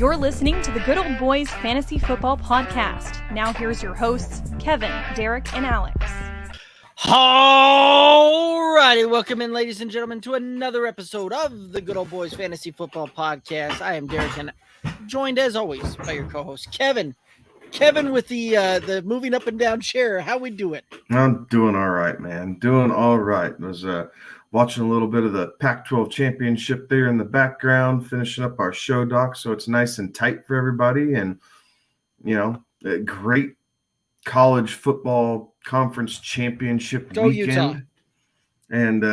You're listening to the Good Old Boys Fantasy Football Podcast. Now here's your hosts, Kevin, Derek, and Alex. All righty, welcome in, ladies and gentlemen, to another episode of the Good Old Boys Fantasy Football Podcast. I am Derek, and joined as always by your co-host Kevin. Kevin with the moving up and down chair. How we doing? I'm doing all right, man. Doing all right. I was watching a little bit of the Pac-12 championship there in the background, finishing up our show doc, so it's nice and tight for everybody. And you know, a great college football conference championship weekend. Utah. And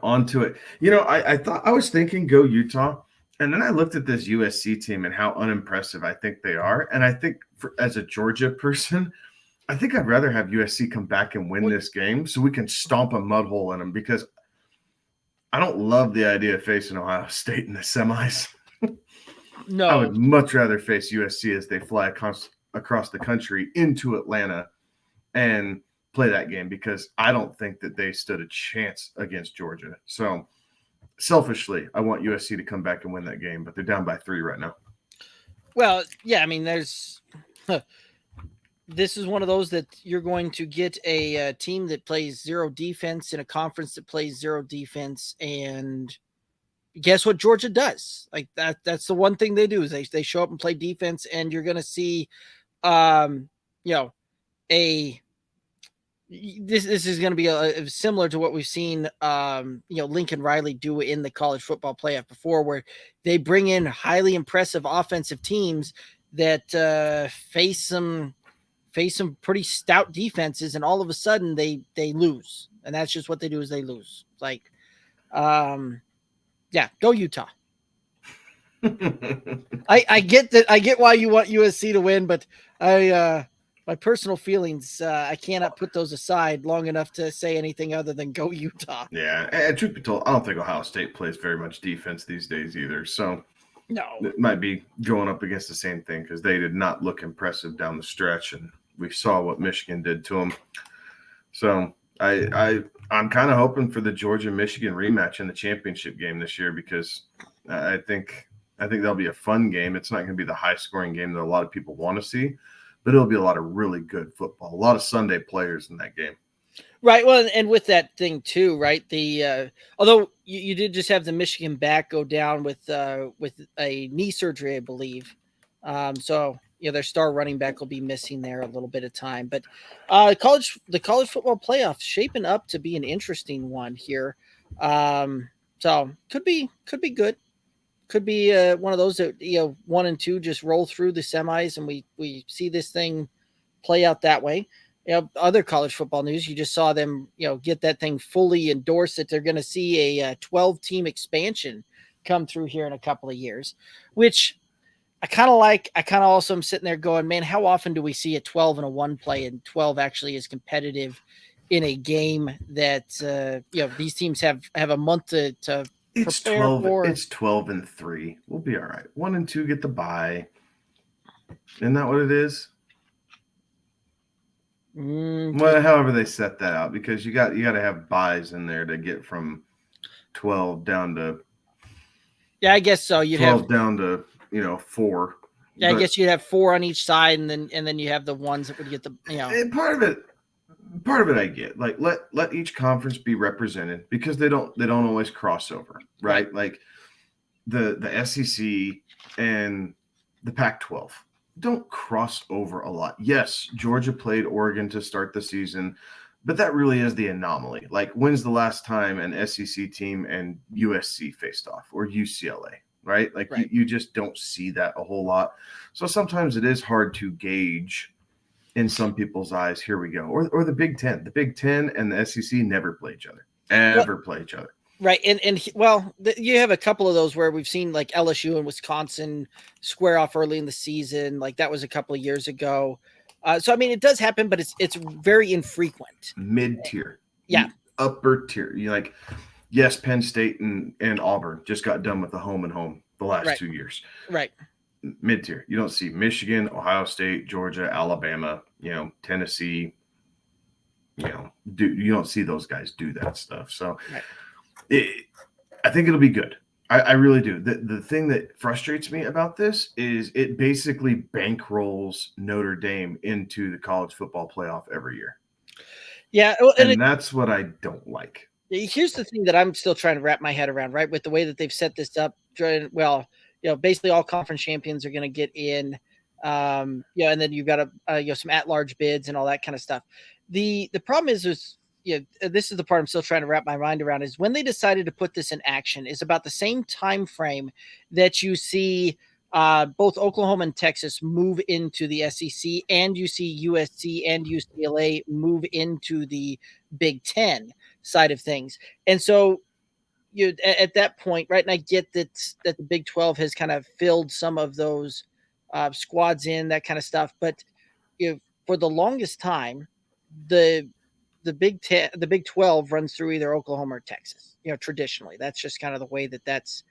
onto it. I was thinking go Utah. And then I looked at this USC team and how unimpressive I think they are. And I think as a Georgia person, I think I'd rather have USC come back and win this game so we can stomp a mud hole in them, because I don't love the idea of facing Ohio State in the semis. No. I would much rather face USC as they fly across the country into Atlanta and play that game, because I don't think that they stood a chance against Georgia. So selfishly, I want USC to come back and win that game, but they're down by 3 right now. Well, yeah, I mean, this is one of those that you're going to get a team that plays zero defense in a conference that plays zero defense, and guess what Georgia does? Like that's the one thing they do is they show up and play defense, and you're going to see, This is going to be similar to what we've seen, Lincoln Riley do in the college football playoff before, where they bring in highly impressive offensive teams that face some pretty stout defenses, and all of a sudden they lose, and that's just what they do is they lose. Like, go Utah. I get that. I get why you want USC to win, but my personal feelings, I cannot put those aside long enough to say anything other than go Utah. Yeah, and truth be told, I don't think Ohio State plays very much defense these days either. So no, it might be going up against the same thing, because they did not look impressive down the stretch, and we saw what Michigan did to them. So I'm kind of hoping for the Georgia-Michigan rematch in the championship game this year, because I think that'll be a fun game. It's not going to be the high-scoring game that a lot of people want to see, but it'll be a lot of really good football, a lot of Sunday players in that game. Right. Well, and with that thing too, right? Although you did just have the Michigan back go down with a knee surgery, I believe. So their star running back will be missing there a little bit of time. But the college football playoff shaping up to be an interesting one here. So could be good. Could be one of those that 1 and 2 just roll through the semis, and we see this thing play out that way. Other college football news, you just saw them get that thing fully endorsed that they're going to see a 12-team expansion come through here in a couple of years, which I kind of like. I kind of also am sitting there going, man, how often do we see a 12 and a 1 play, and 12 actually is competitive in a game that these teams have a month to It's 12. It's 12 and 3. We'll be all right. 1 and 2 get the bye. Isn't that what it is? Well, however they set that out, because you got to have buys in there to get from 12 down to. Yeah, I guess so. You'd 12 have down to 4. Yeah, I guess you'd have 4 on each side, and then you have the ones that would get the And part of it I get. Like let each conference be represented, because they don't always cross over, right? Like the SEC and the Pac-12 don't cross over a lot. Yes, Georgia played Oregon to start the season, but that really is the anomaly. Like, when's the last time an SEC team and USC faced off, or UCLA, right? Like right. You just don't see that a whole lot. So sometimes it is hard to gauge in some people's eyes. Here we go. Or the Big Ten. The Big Ten and the SEC never play each other. Play each other. Right. And you have a couple of those where we've seen like LSU and Wisconsin square off early in the season. Like that was a couple of years ago. So, I mean, it does happen, but it's very infrequent. Mid-tier. Yeah. Upper tier. Yes, Penn State and Auburn just got done with the home and home the last 2 years. Right. Mid-tier. You don't see Michigan, Ohio State, Georgia, Alabama, Tennessee. You don't see those guys do that stuff. So I think it'll be good. I really do. The thing that frustrates me about this is it basically bankrolls Notre Dame into the college football playoff every year. Yeah, well, and that's what I don't like. Here's the thing that I'm still trying to wrap my head around, right? With the way that they've set this up, well, basically all conference champions are going to get in, and then you've got some at-large bids and all that kind of stuff. The problem is this is the part I'm still trying to wrap my mind around, is when they decided to put this in action is about the same time frame that you see both Oklahoma and Texas move into the SEC, and you see USC and UCLA move into the Big Ten side of things. And so at that point, right, and I get that the Big 12 has kind of filled some of those squads in, that kind of stuff, but for the longest time, the Big 12 runs through either Oklahoma or Texas. Traditionally, that's just kind of the way that's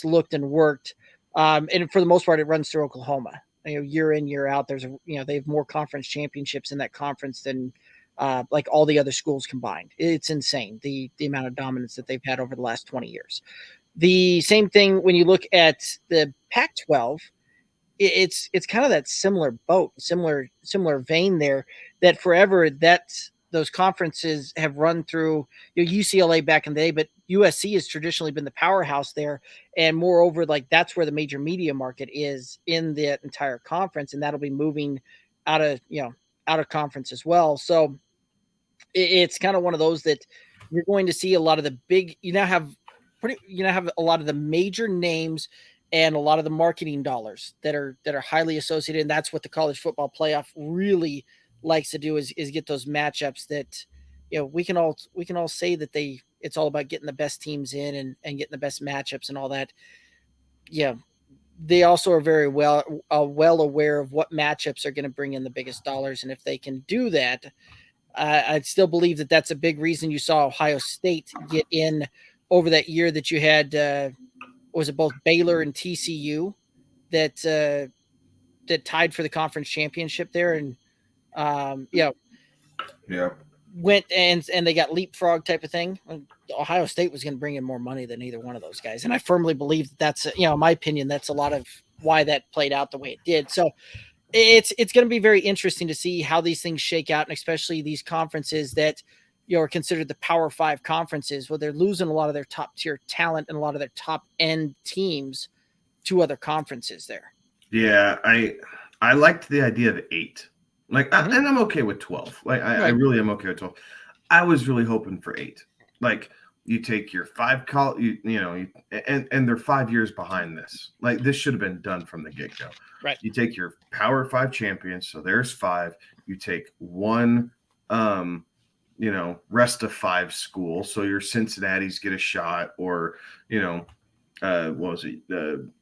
looked and worked. And for the most part, it runs through Oklahoma. Year in, year out. They have more conference championships in that conference than like all the other schools combined. It's insane, the amount of dominance that they've had over the last 20 years. The same thing when you look at the Pac-12, it's kind of that similar boat, similar vein there, that forever those conferences have run through UCLA back in the day, but USC has traditionally been the powerhouse there. And moreover, like that's where the major media market is in the entire conference. And that'll be moving out of conference as well. So it's kind of one of those that you're going to see a lot of the big, have a lot of the major names and a lot of the marketing dollars that are highly associated. And that's what the college football playoff really likes to do, is get those matchups that, we can all say that it's all about getting the best teams in and getting the best matchups and all that. Yeah. They also are very well aware of what matchups are going to bring in the biggest dollars. And if they can do that, I'd still believe that that's a big reason you saw Ohio State get in over that year that you had, was it both Baylor and TCU that tied for the conference championship there? And, went and they got leapfrog type of thing. Ohio State was going to bring in more money than either one of those guys. And I firmly believe that's, in my opinion, that's a lot of why that played out the way it did. So it's going to be very interesting to see how these things shake out, and especially these conferences that, are considered the Power 5 conferences, where they're losing a lot of their top tier talent and a lot of their top end teams to other conferences there. Yeah. I liked the idea of 8. Like, and I'm okay with 12. Like, I really am okay with 12. I was really hoping for 8. Like, you take your 5 and they're 5 years behind this. Like, this should have been done from the get-go. Right. You take your Power 5 champions, so there's 5. You take one, rest of 5 school, so your Cincinnati's get a shot, or what was it?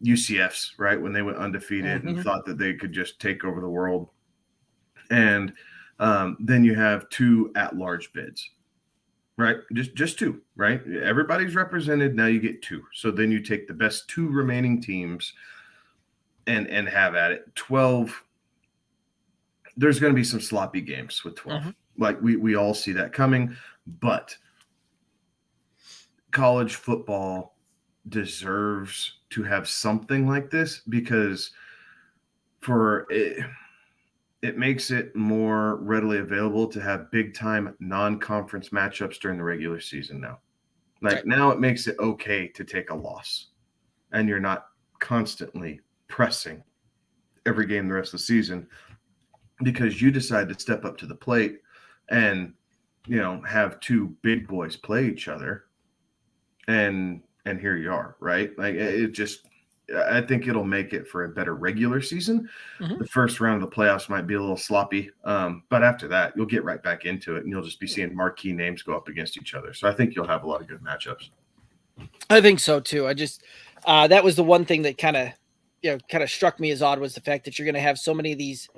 UCF's, right, when they went undefeated and thought that they could just take over the world. And then you have 2 at-large bids, right? Just 2, right? Everybody's represented. Now you get 2. So then you take the best 2 remaining teams and have at it. 12, there's going to be some sloppy games with 12. Like we all see that coming, but college football deserves to have something like this, because it makes it more readily available to have big time non-conference matchups during the regular season now. Like now it makes it okay to take a loss, and you're not constantly pressing every game the rest of the season because you decide to step up to the plate and, have 2 big boys play each other. And here you are, right? Like I think it'll make it for a better regular season. The first round of the playoffs might be a little sloppy, but after that, you'll get right back into it, and you'll just be seeing marquee names go up against each other. So I think you'll have a lot of good matchups. I think so too. I just that was the one thing that kind of struck me as odd, was the fact that you're going to have so many of these,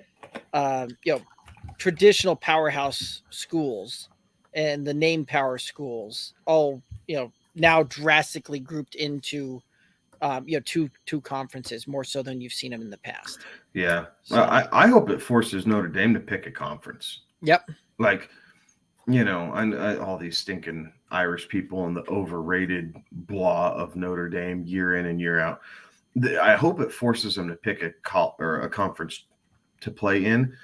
traditional powerhouse schools and the name power schools all, now drastically grouped into two conferences, more so than you've seen them in the past. Yeah. So, I hope it forces Notre Dame to pick a conference. Yep. Like, all these stinking Irish people and the overrated blah of Notre Dame year in and year out. I hope it forces them to pick a conference to play in,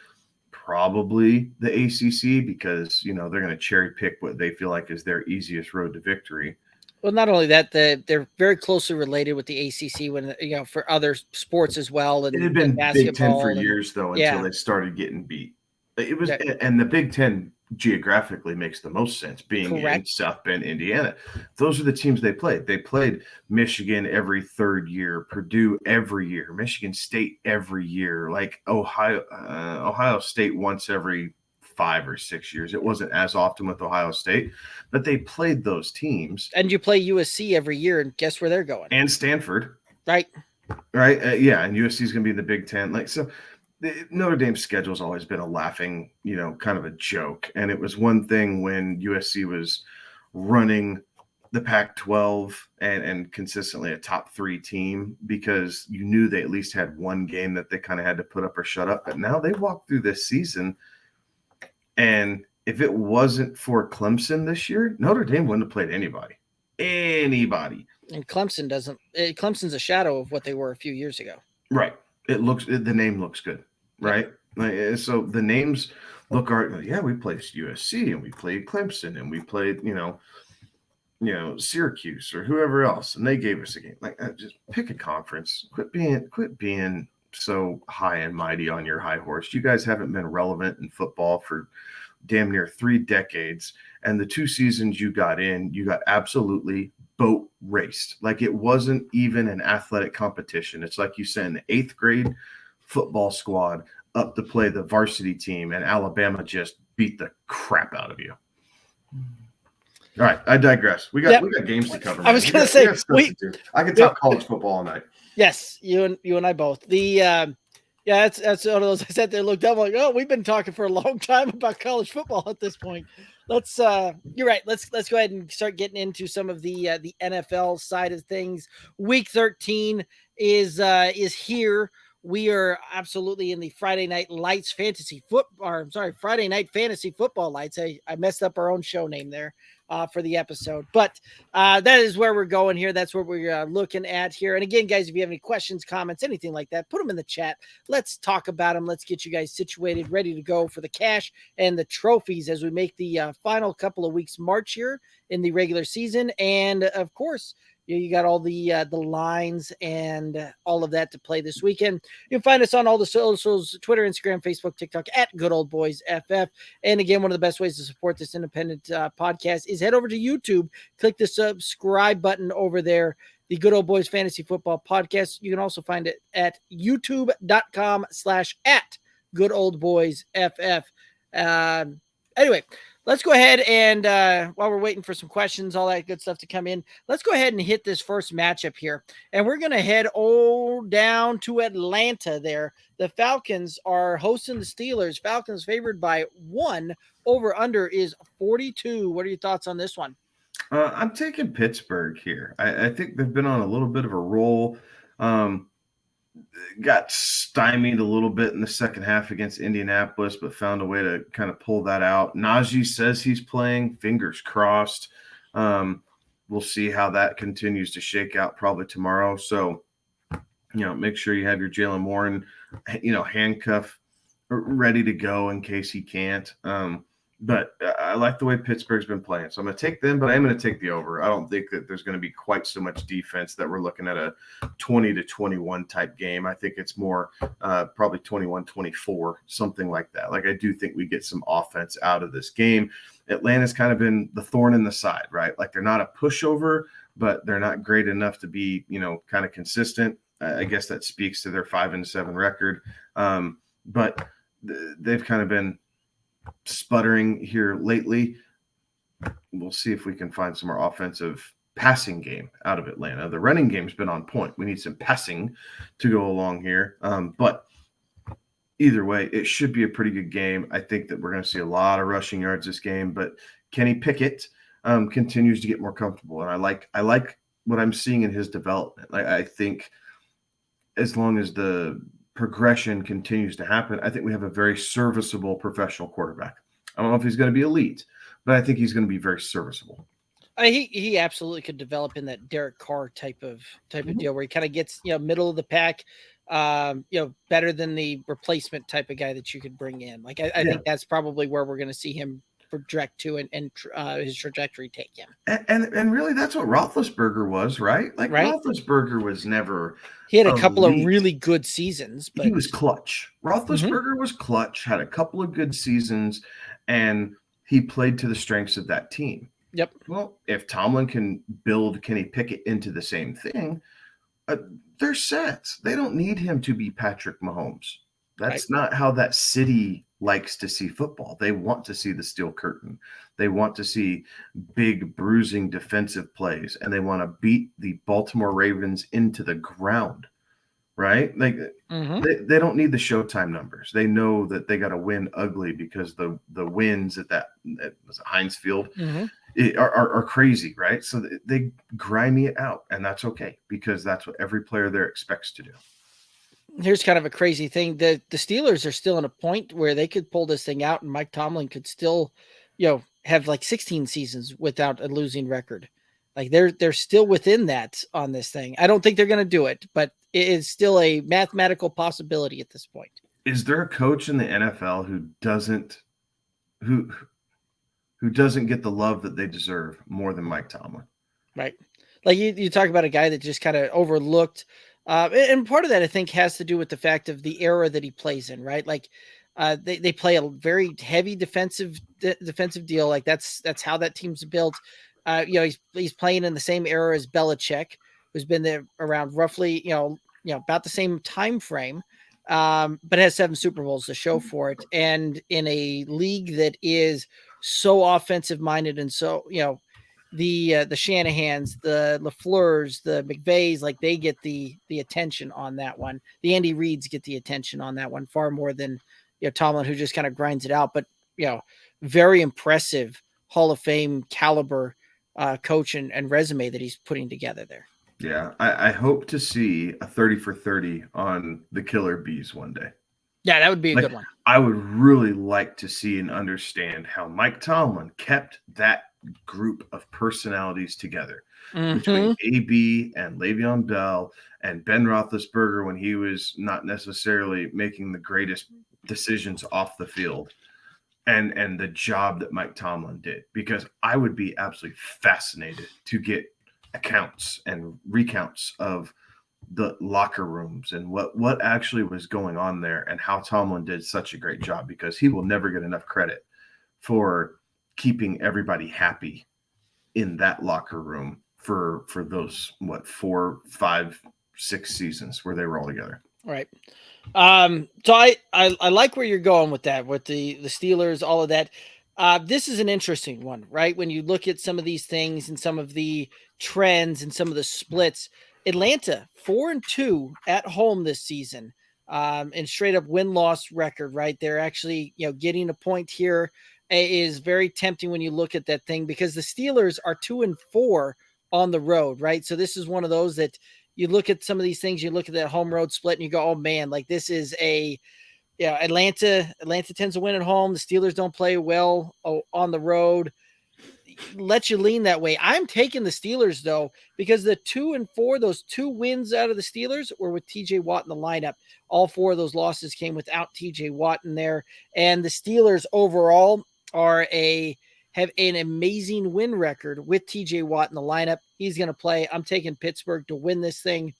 probably the ACC, because they're going to cherry pick what they feel like is their easiest road to victory. Well, not only that, they're very closely related with the ACC when for other sports as well. And it had been Big Ten for years though, until they started getting beat. It was, and the Big Ten geographically makes the most sense, being in South Bend, Indiana. Those are the teams they played. They played Michigan every third year, Purdue every year, Michigan State every year, like Ohio State once every 5 or 6 years. It wasn't as often with Ohio State, but they played those teams. And you play USC every year, and guess where they're going? And Stanford. Right. Yeah, and USC is going to be in the Big Ten. Notre Dame's schedule has always been a laughing, kind of a joke. And it was one thing when USC was running the Pac-12 and consistently a top 3 team, because you knew they at least had one game that they kind of had to put up or shut up. But now they walked through this season, and if it wasn't for Clemson this year, Notre Dame wouldn't have played anybody. And Clemson's a shadow of what they were a few years ago. Right. The name looks good. Right. So the names look we played USC and we played Clemson and we played, Syracuse or whoever else. And they gave us a game. Just pick a conference. Quit being so high and mighty on your high horse. You guys haven't been relevant in football for damn near 3 decades. And the 2 seasons you got in, you got absolutely boat raced. It wasn't even an athletic competition. It's like you send the 8th grade football squad up to play the varsity team, and Alabama just beat the crap out of you. All right, I digress. We got games to cover. I was going to say, I can talk college football all night. Yes, you and I both. That's one of those. I sat there, looked up, like, oh, we've been talking for a long time about college football at this point. You're right. Let's go ahead and start getting into some of the NFL side of things. Week 13 is here. We are absolutely in the Friday Night Fantasy Football Lights. I messed up our own show name there for the episode, but that is where we're going here. That's what we're looking at here. And again, guys, if you have any questions, comments, anything like that, put them in the chat. Let's talk about them. Let's get you guys situated, ready to go for the cash and the trophies as we make the final couple of weeks March here in the regular season. And of course, you got all the lines and all of that to play this weekend. You can find us on all the socials, Twitter, Instagram, Facebook, TikTok, at Good Old Boys FF. And again, one of the best ways to support this independent podcast is head over to YouTube. Click the subscribe button over there, the Good Old Boys Fantasy Football Podcast. You can also find it at youtube.com/at Good Old Boys FF. Anyway, let's go ahead and while we're waiting for some questions, all that good stuff to come in, let's go ahead and hit this first matchup here. And we're going to head down to Atlanta there. The Falcons are hosting the Steelers. Falcons favored by 1. Over under is 42. What are your thoughts on this one? I'm taking Pittsburgh here. I think they've been on a little bit of a roll. Got stymied a little bit in the second half against Indianapolis, but found a way to kind of pull that out. Najee says he's playing, fingers crossed. We'll see how that continues to shake out probably tomorrow. So, make sure you have your Jalen Warren, handcuff ready to go in case he can't. But I like the way Pittsburgh's been playing. So I'm going to take them, but I am going to take the over. I don't think that there's going to be quite so much defense that we're looking at a 20-21 type game. I think it's more probably 21-24, something like that. I do think we get some offense out of this game. Atlanta's kind of been the thorn in the side, right? They're not a pushover, but they're not great enough to be, kind of consistent. I guess that speaks to their 5-7 record. But they've kind of been sputtering here lately. We'll see if we can find some more offensive passing game out of Atlanta. The running game's been on point. We need some passing to go along here. But either way, it should be a pretty good game. I think that we're going to see a lot of rushing yards this game, but Kenny Pickett continues to get more comfortable. And I like what I'm seeing in his development. I think as long as the progression continues to happen, I think we have a very serviceable professional quarterback. I don't know if he's going to be elite, but I think he's going to be very serviceable. He absolutely could develop in that Derek Carr type of deal where he kind of gets, middle of the pack, better than the replacement type of guy that you could bring in. Like I think that's probably where we're going to see him project to and his trajectory take him. And really, that's what Roethlisberger was, right? Like Roethlisberger was never. He had a couple of really good seasons, but he was clutch. Roethlisberger was clutch, had a couple of good seasons, and he played to the strengths of that team. Yep. Well, if Tomlin can build Kenny Pickett into the same thing, they're set. They don't need him to be Patrick Mahomes. That's not how that city likes to see football. They want to see the steel curtain. They want to see big, bruising defensive plays, and they want to beat the Baltimore Ravens into the ground, right? Like they don't need the Showtime numbers. They know that they got to win ugly because the wins at was it Heinz Field are crazy, right? So they grimy it out, and that's okay because that's what every player there expects to do. Here's kind of a crazy thing. The Steelers are still in a point where they could pull this thing out and Mike Tomlin could still, have like 16 seasons without a losing record. Like they're still within that on this thing. I don't think they're going to do it, but it is still a mathematical possibility at this point. Is there a coach in the NFL who doesn't get the love that they deserve more than Mike Tomlin? Right. Like you talk about a guy that just kind of overlooked. And part of that, I think, has to do with the fact of the era that he plays in, right? Like they play a very heavy defensive deal. Like that's how that team's built. He's playing in the same era as Belichick, who's been there around roughly, about the same time frame, but has 7 Super Bowls to show for it. And in a league that is so offensive minded and so, the Shanahans, the LaFleurs, the McVays, like they get the attention on that one. The Andy Reids get the attention on that one far more than Tomlin, who just kind of grinds it out. But very impressive Hall of Fame caliber coach and resume that he's putting together there. Yeah, I hope to see a 30 for 30 on the Killer Bees one day. Yeah, that would be a good one. I would really like to see and understand how Mike Tomlin kept that group of personalities together between AB and Le'Veon Bell and Ben Roethlisberger when he was not necessarily making the greatest decisions off the field, and the job that Mike Tomlin did, because I would be absolutely fascinated to get accounts and recounts of the locker rooms and what actually was going on there and how Tomlin did such a great job, because he will never get enough credit for keeping everybody happy in that locker room for those 4, 5, 6 seasons where they were all together. Right. So I like where you're going with that, with the Steelers, all of that. This is an interesting one, right? When you look at some of these things and some of the trends and some of the splits, Atlanta 4-2 at home this season, and straight up win-loss record, right? They're actually, getting a point here is very tempting when you look at that thing, because the Steelers are 2-4 on the road, right? So this is one of those that you look at some of these things, you look at that home road split and you go, oh man, like this is Atlanta tends to win at home. The Steelers don't play well on the road. Let you lean that way. I'm taking the Steelers though, because the 2-4, those 2 wins out of the Steelers were with TJ Watt in the lineup. All 4 of those losses came without TJ Watt in there. And the Steelers overall have an amazing win record with TJ Watt in the lineup. He's going to play. I'm taking Pittsburgh to win this thing.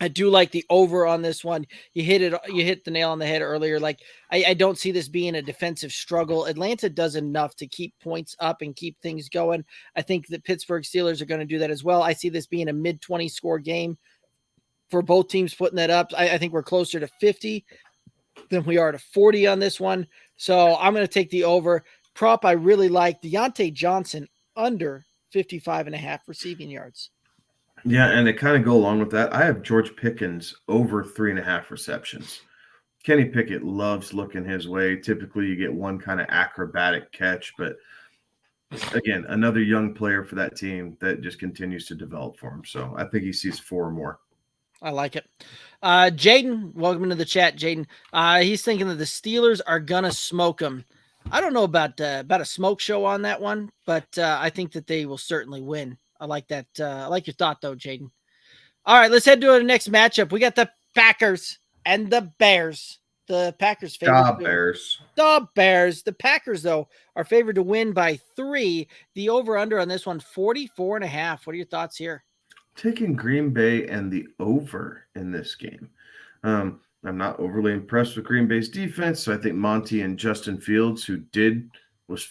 I do like the over on this one. You hit the nail on the head earlier. Like I don't see this being a defensive struggle. Atlanta does enough to keep points up and keep things going. I think the Pittsburgh Steelers are going to do that as well. I see this being a mid-20 score game for both teams putting that up. I think we're closer to 50 than we are to 40 on this one. So I'm going to take the over. Prop I really like, Deontay Johnson under 55.5 receiving yards. Yeah, and to kind of go along with that, I have George Pickens over 3.5 receptions. Kenny Pickett loves looking his way. Typically, you get one kind of acrobatic catch, but again, another young player for that team that just continues to develop for him. So I think he sees 4 or more. I like it. Jaden, welcome into the chat, Jaden. He's thinking that the Steelers are going to smoke them. I don't know about a smoke show on that one, but I think that they will certainly win. I like that. I like your thought, though, Jaden. All right, let's head to the next matchup. We got the Packers and the Bears. The Packers favored. Bears. The Bears. The Packers, though, are favored to win by 3. The over-under on this one, 44.5. What are your thoughts here? Taking Green Bay and the over in this game. I'm not overly impressed with Green Bay's defense, so I think Monty and Justin Fields, who was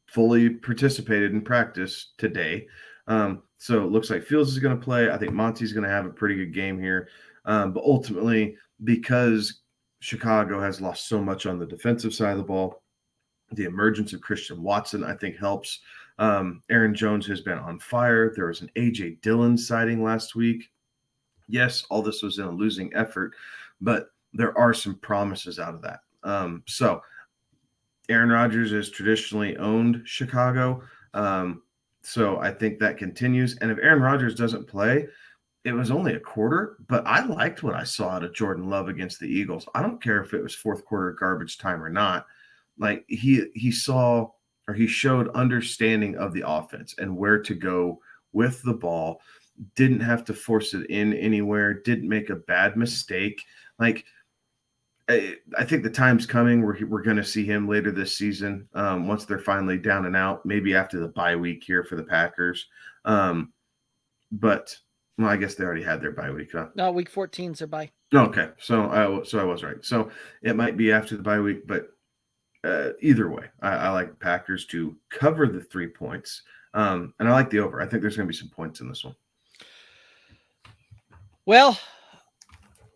fully participated in practice today. So it looks like Fields is going to play. I think Monty's going to have a pretty good game here. But ultimately, because Chicago has lost so much on the defensive side of the ball, the emergence of Christian Watson, I think, helps. Aaron Jones has been on fire. There was an A.J. Dillon sighting last week. Yes, all this was in a losing effort, but there are some promises out of that. So Aaron Rodgers has traditionally owned Chicago. So I think that continues. And if Aaron Rodgers doesn't play, it was only a quarter, but I liked what I saw out of Jordan Love against the Eagles. I don't care if it was fourth quarter garbage time or not. Like he saw, or he showed understanding of the offense and where to go with the ball. Didn't have to force it in anywhere. Didn't make a bad mistake. Like, I think the time's coming where we're going to see him later this season, once they're finally down and out, maybe after the bye week here for the Packers. But well, I guess they already had their bye week. Huh? No, week 14's their bye. Okay, so I was right. So it might be after the bye week, but either way, I like the Packers to cover the 3 points, and I like the over. I think there's going to be some points in this one. Well,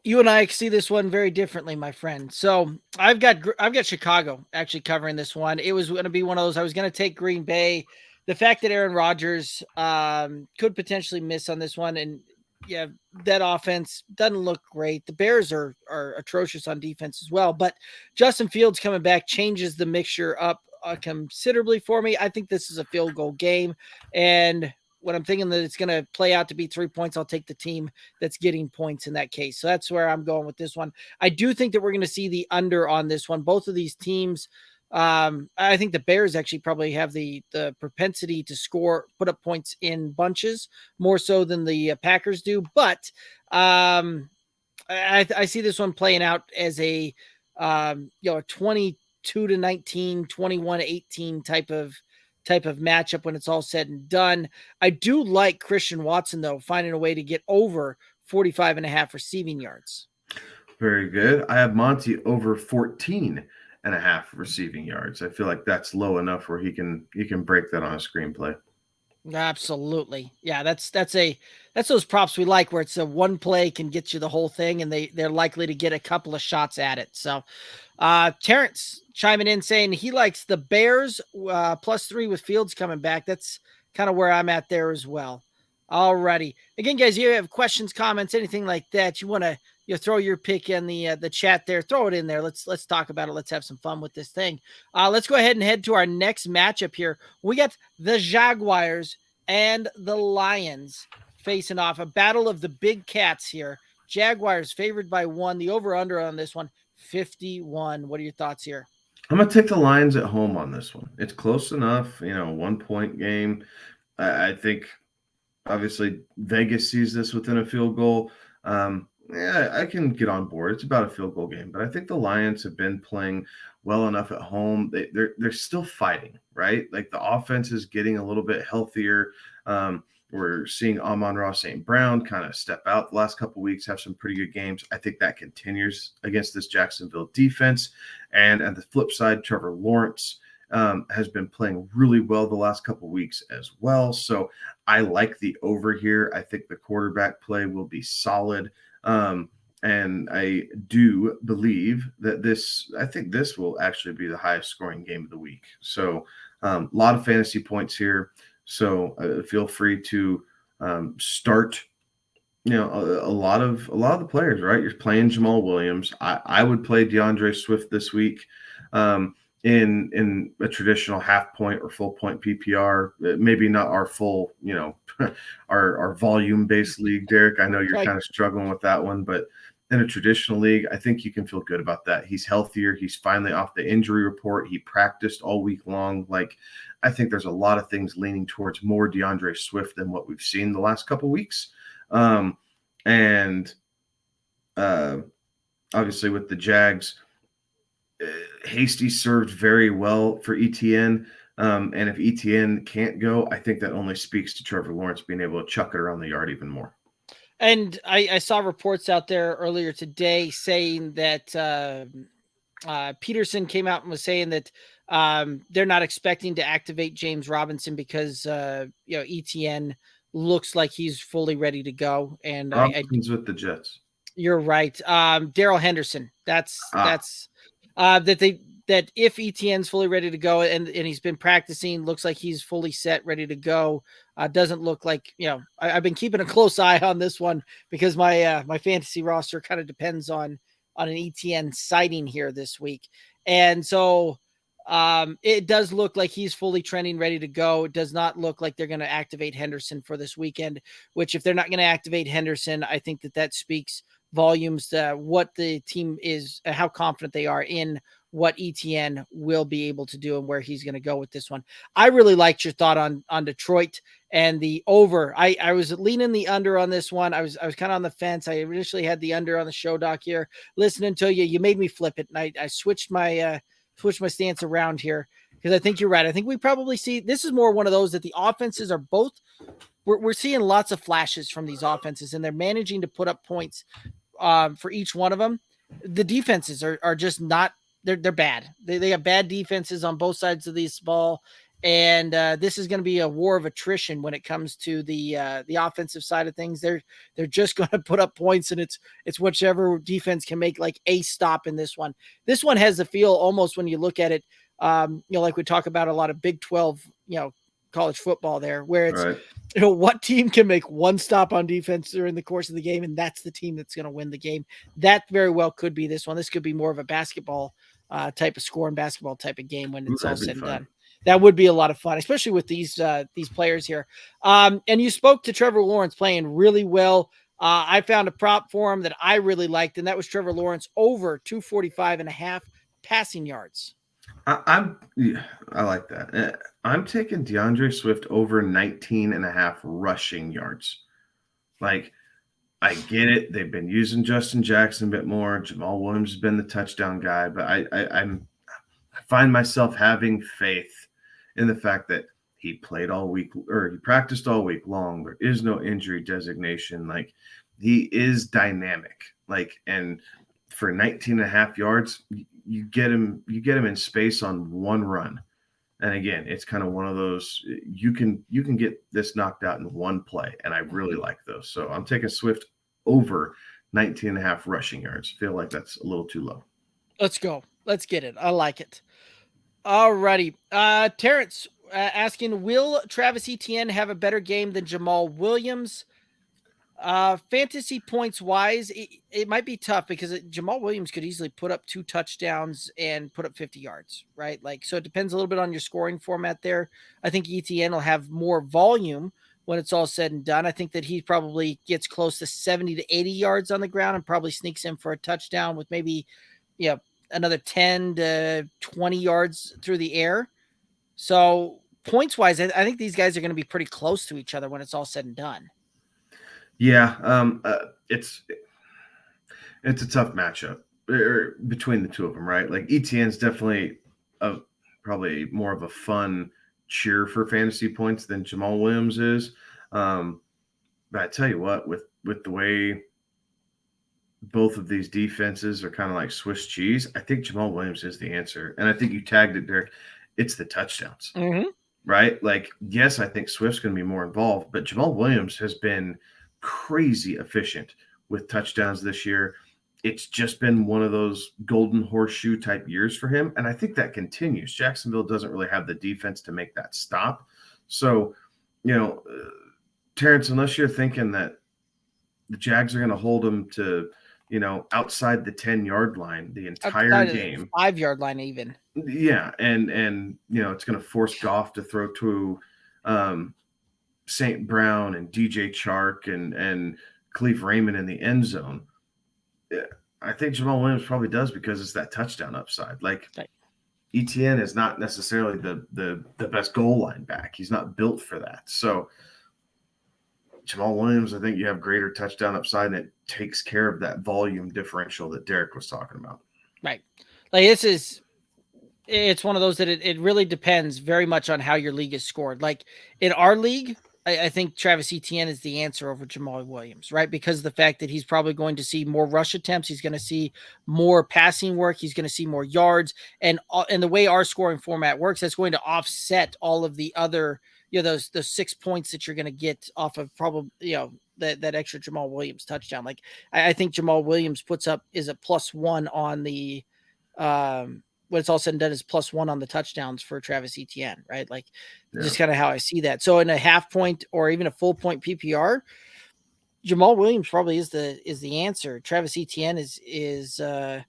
you and I see this one very differently, my friend. So I've got Chicago actually covering this one. It was going to be one of those. I was going to take Green Bay. The fact that Aaron Rodgers could potentially miss on this one, and yeah, that offense doesn't look great. The Bears are atrocious on defense as well. But Justin Fields coming back changes the mixture up considerably for me. I think this is a field goal game, and when I'm thinking that it's going to play out to be 3 points, I'll take the team that's getting points in that case. So that's where I'm going with this one. I do think that we're going to see the under on this one. Both of these teams, I think the Bears actually probably have the propensity to put up points in bunches more so than the Packers do. But I see this one playing out as a 22-19, 21-18 type of matchup when it's all said and done. I do like Christian Watson, though, finding a way to get over 45.5 receiving yards. Very good. I have Monty over 14.5 receiving yards. I feel like that's low enough where he can break that on a screenplay. Absolutely. Yeah, that's those props we like where it's a one play can get you the whole thing, and they're likely to get a couple of shots at it. So Terrence chiming in saying he likes the Bears +3 with Fields coming back. That's kind of where I'm at there as well. Alrighty. Again, guys, you have questions, comments, anything like that, you want to throw your pick in the chat there, throw it in there. Let's talk about it. Let's have some fun with this thing. Let's go ahead and head to our next matchup here. We got the Jaguars and the Lions facing off, a battle of the big cats here. Jaguars favored by 1. The over-under on this one, 51. What are your thoughts here? I'm going to take the Lions at home on this one. It's close enough, 1 point game. I think, obviously, Vegas sees this within a field goal. Yeah, I can get on board. It's about a field goal game, but I think the Lions have been playing well enough at home. They're still fighting, right? Like the offense is getting a little bit healthier. We're seeing Amon-Ra St. Brown kind of step out the last couple of weeks, have some pretty good games. I think that continues against this Jacksonville defense. And at the flip side, Trevor Lawrence has been playing really well the last couple of weeks as well. So I like the over here. I think the quarterback play will be solid. And I do believe that I think this will actually be the highest scoring game of the week. So a lot of fantasy points here. So feel free to start, a lot of the players, right? You're playing Jamal Williams. I would play DeAndre Swift this week in a traditional half point or full point PPR. Maybe not our full, our volume based league, Derek. I know you're kind of struggling with that one, but in a traditional league, I think you can feel good about that. He's healthier. He's finally off the injury report. He practiced all week long. Like, I think there's a lot of things leaning towards more DeAndre Swift than what we've seen the last couple weeks. And obviously with the Jags, Hasty served very well for ETN. And if ETN can't go, I think that only speaks to Trevor Lawrence being able to chuck it around the yard even more. And I saw reports out there earlier today saying that Peterson came out and was saying that they're not expecting to activate James Robinson because ETN looks like he's fully ready to go. And Robinson's with the Jets. You're right. Darrell Henderson. That if ETN's fully ready to go and he's been practicing, looks like he's fully set, ready to go. Doesn't look like, I've been keeping a close eye on this one because my fantasy roster kind of depends on an ETN sighting here this week. And so it does look like he's fully trending, ready to go. It does not look like they're going to activate Henderson for this weekend, which if they're not going to activate Henderson, I think that speaks volumes to what the team is, how confident they are in what ETN will be able to do and where he's going to go with this one. I really liked your thought on Detroit and the over. I was leaning the under on this one. I was kind of on the fence. I initially had the under on the show doc here, listening to you. You made me flip it. And I switched my stance around here because I think you're right. I think we probably see, this is more one of those that the offenses are both, we're seeing lots of flashes from these offenses and they're managing to put up points for each one of them. The defenses are just not, they're bad. They have bad defenses on both sides of this ball. And this is going to be a war of attrition when it comes to the offensive side of things. They're just going to put up points, and it's whichever defense can make like a stop in this one. This one has the feel almost when you look at it, like we talk about a lot of Big 12, college football there, where it's, right, what team can make one stop on defense during the course of the game, and that's the team that's going to win the game. That very well could be this one. This could be more of a basketball type of score and basketball type of game when it's all said and done. That would be a lot of fun, especially with these players here. And you spoke to Trevor Lawrence playing really well. I found a prop for him that I really liked, and that was Trevor Lawrence over 245.5 passing yards. I like that. I'm taking DeAndre Swift over 19.5 rushing yards. Like, I get it. They've been using Justin Jackson a bit more. Jamal Williams has been the touchdown guy, but I find myself having faith in the fact that he played all week, or he practiced all week long. There is no injury designation. Like, he is dynamic. Like, and for 19.5 yards, you get him in space on one run. And again, it's kind of one of those, you can get this knocked out in one play. And I really like those. So I'm taking Swift over 19.5 rushing yards. Feel like that's a little too low. Let's go. Let's get it. I like it. All righty. Terrence asking, will Travis Etienne have a better game than Jamal Williams? Fantasy points wise, it might be tough because Jamal Williams could easily put up 2 touchdowns and put up 50 yards, right? Like, so it depends a little bit on your scoring format there. I think Etienne will have more volume when it's all said and done. I think that he probably gets close to 70 to 80 yards on the ground and probably sneaks in for a touchdown with maybe, another 10 to 20 yards through the air. So points wise, I think these guys are going to be pretty close to each other when it's all said and done. Yeah, it's a tough matchup between the two of them, right? Like, Etienne's definitely probably more of a fun cheer for fantasy points than Jamal Williams is. But I tell you what, with the way both of these defenses are kind of like Swiss cheese, I think Jamal Williams is the answer. And I think you tagged it, Derek. It's the touchdowns, right? Like, yes, I think Swift's going to be more involved, but Jamal Williams has been crazy efficient with touchdowns this year. It's just been one of those golden horseshoe type years for him. And I think that continues. Jacksonville doesn't really have the defense to make that stop. So, Terrence, unless you're thinking that the Jags are going to hold him to, outside the 10-yard line the entire game, 5-yard line even. Yeah. And it's going to force Goff to throw to, St. Brown and DJ Chark and Khalif Raymond in the end zone. I think Jamal Williams probably does because it's that touchdown upside. Like Right. ETN is not necessarily the best goal line back. He's not built for that. So Jamal Williams, I think you have greater touchdown upside, and it takes care of that volume differential that Derek was talking about. Right. Like it's one of those that it really depends very much on how your league is scored. Like in our league, I think Travis Etienne is the answer over Jamal Williams, right? Because of the fact that he's probably going to see more rush attempts. He's going to see more passing work. He's going to see more yards. And the way our scoring format works, that's going to offset all of the other, those 6 points that you're going to get off of probably, that extra Jamal Williams touchdown. Like I think Jamal Williams is a +1 on the, when it's all said and done, is +1 on the touchdowns for Travis Etienne, right? Like just kind of how I see that. So in a half point or even a full point PPR, Jamal Williams probably is the answer. Travis Etienne is I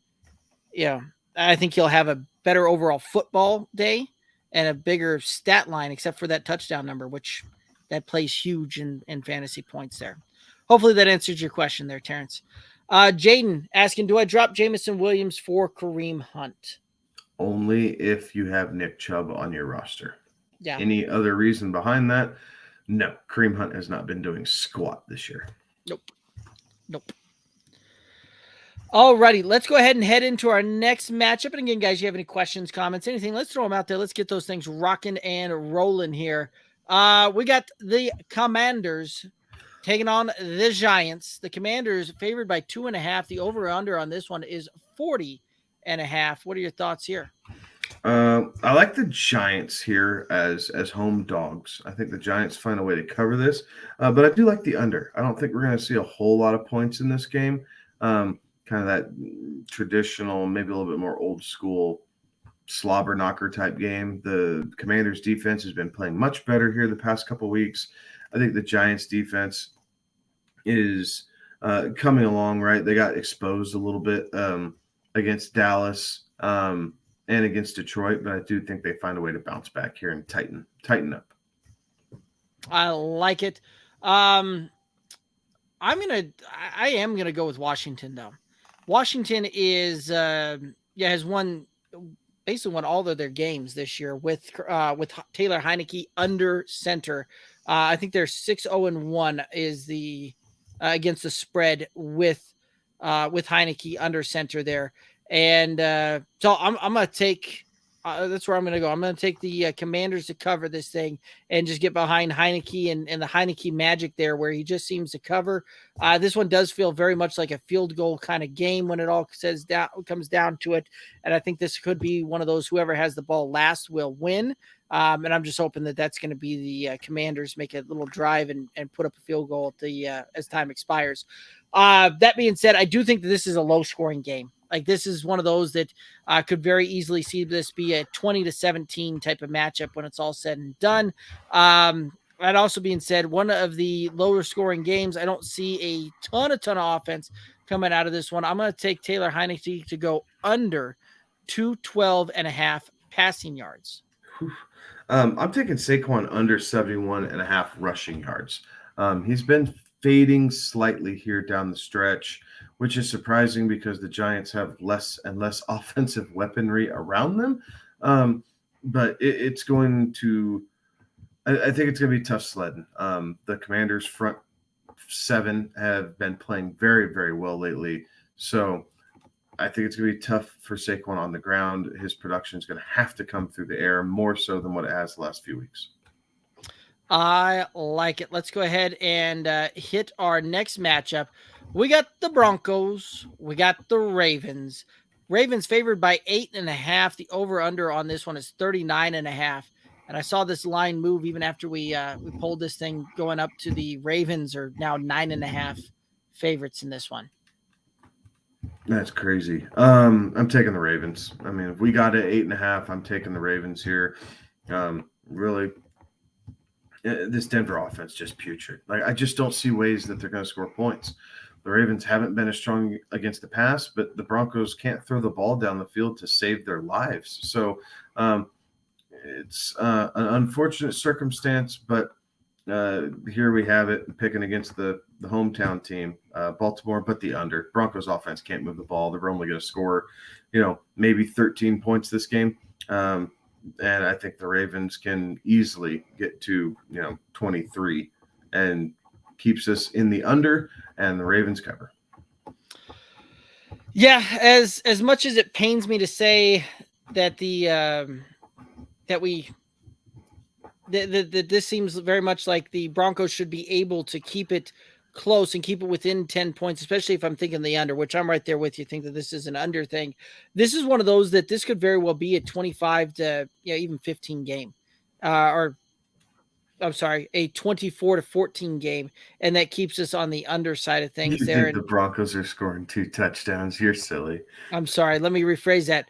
think he'll have a better overall football day and a bigger stat line, except for that touchdown number, which that plays huge in fantasy points there. Hopefully that answers your question there, Terrence. Jaden asking, do I drop Jamison Williams for Kareem Hunt? Only if you have Nick Chubb on your roster. Yeah. Any other reason behind that? No. Kareem Hunt has not been doing squat this year. Nope. Alrighty, let's go ahead and head into our next matchup. And again, guys, you have any questions, comments, anything, let's throw them out there. Let's get those things rocking and rolling here. We got the Commanders taking on the Giants. The Commanders favored by 2.5. The over-under on this one is 40.5. What are your thoughts here? I like the Giants here as home dogs. I think the Giants find a way to cover this, but I do like the under. I don't think we're going to see a whole lot of points in this game. Kind of that traditional, maybe a little bit more old school slobber knocker type game. The Commanders defense has been playing much better here the past couple weeks. I think the Giants defense is coming along, right? They got exposed a little bit against Dallas and against Detroit, but I do think they find a way to bounce back here and tighten up. I like it. I am gonna go with Washington though. Washington is has basically won all of their games this year with Taylor Heineke under center. I think they're 6-0-1 is the against the spread with Heineke under center there. And so I'm going to take that's where I'm going to go. I'm going to take the Commanders to cover this thing and just get behind Heineke and the Heineke magic there where he just seems to cover. This one does feel very much like a field goal kind of game when it all comes down to it. And I think this could be one of those whoever has the ball last will win. And I'm just hoping that that's going to be the Commanders make a little drive and put up a field goal at the as time expires. That being said, I do think that this is a low scoring game. Like this is one of those that could very easily see this be a 20-17 type of matchup when it's all said and done. That also being said, one of the lower scoring games, I don't see a ton of offense coming out of this one. I'm going to take Taylor Heineke to go under 212.5 passing yards. I'm taking Saquon under 71.5 rushing yards. He's been fading slightly here down the stretch, which is surprising because the Giants have less and less offensive weaponry around them. But it's going to – I think it's going to be tough sledding. The Commanders' front seven have been playing very, very well lately. So I think it's going to be tough for Saquon on the ground. His production is going to have to come through the air more so than what it has the last few weeks. I like it. Let's go ahead and hit our next matchup. We got the Broncos. We got the Ravens. Ravens favored by 8.5. The over-under on this one is 39.5. And I saw this line move even after we pulled this thing going up to the Ravens are now 9.5 favorites in this one. That's crazy. I'm taking the Ravens. I mean, if we got it 8.5, I'm taking the Ravens here. Really, this Denver offense just putrid. Like I just don't see ways that they're going to score points. The Ravens haven't been as strong against the pass, but the Broncos can't throw the ball down the field to save their lives. So it's an unfortunate circumstance, but Here we have it, picking against the hometown team, Baltimore, but the under. Broncos offense can't move the ball. They're only going to score, maybe 13 points this game. And I think the Ravens can easily get to, 23 and keeps us in the under, and the Ravens cover. Yeah, as much as it pains me to say that that this seems very much like the Broncos should be able to keep it close and keep it within 10 points, especially if I'm thinking the under, which I'm right there with you. Think that this is an under thing. This is one of those that this could very well be a 25 to even 15 game, a 24 to 14 game, and that keeps us on the under side of things. You there. think the Broncos are scoring 2 touchdowns? You're silly. I'm sorry. Let me rephrase that.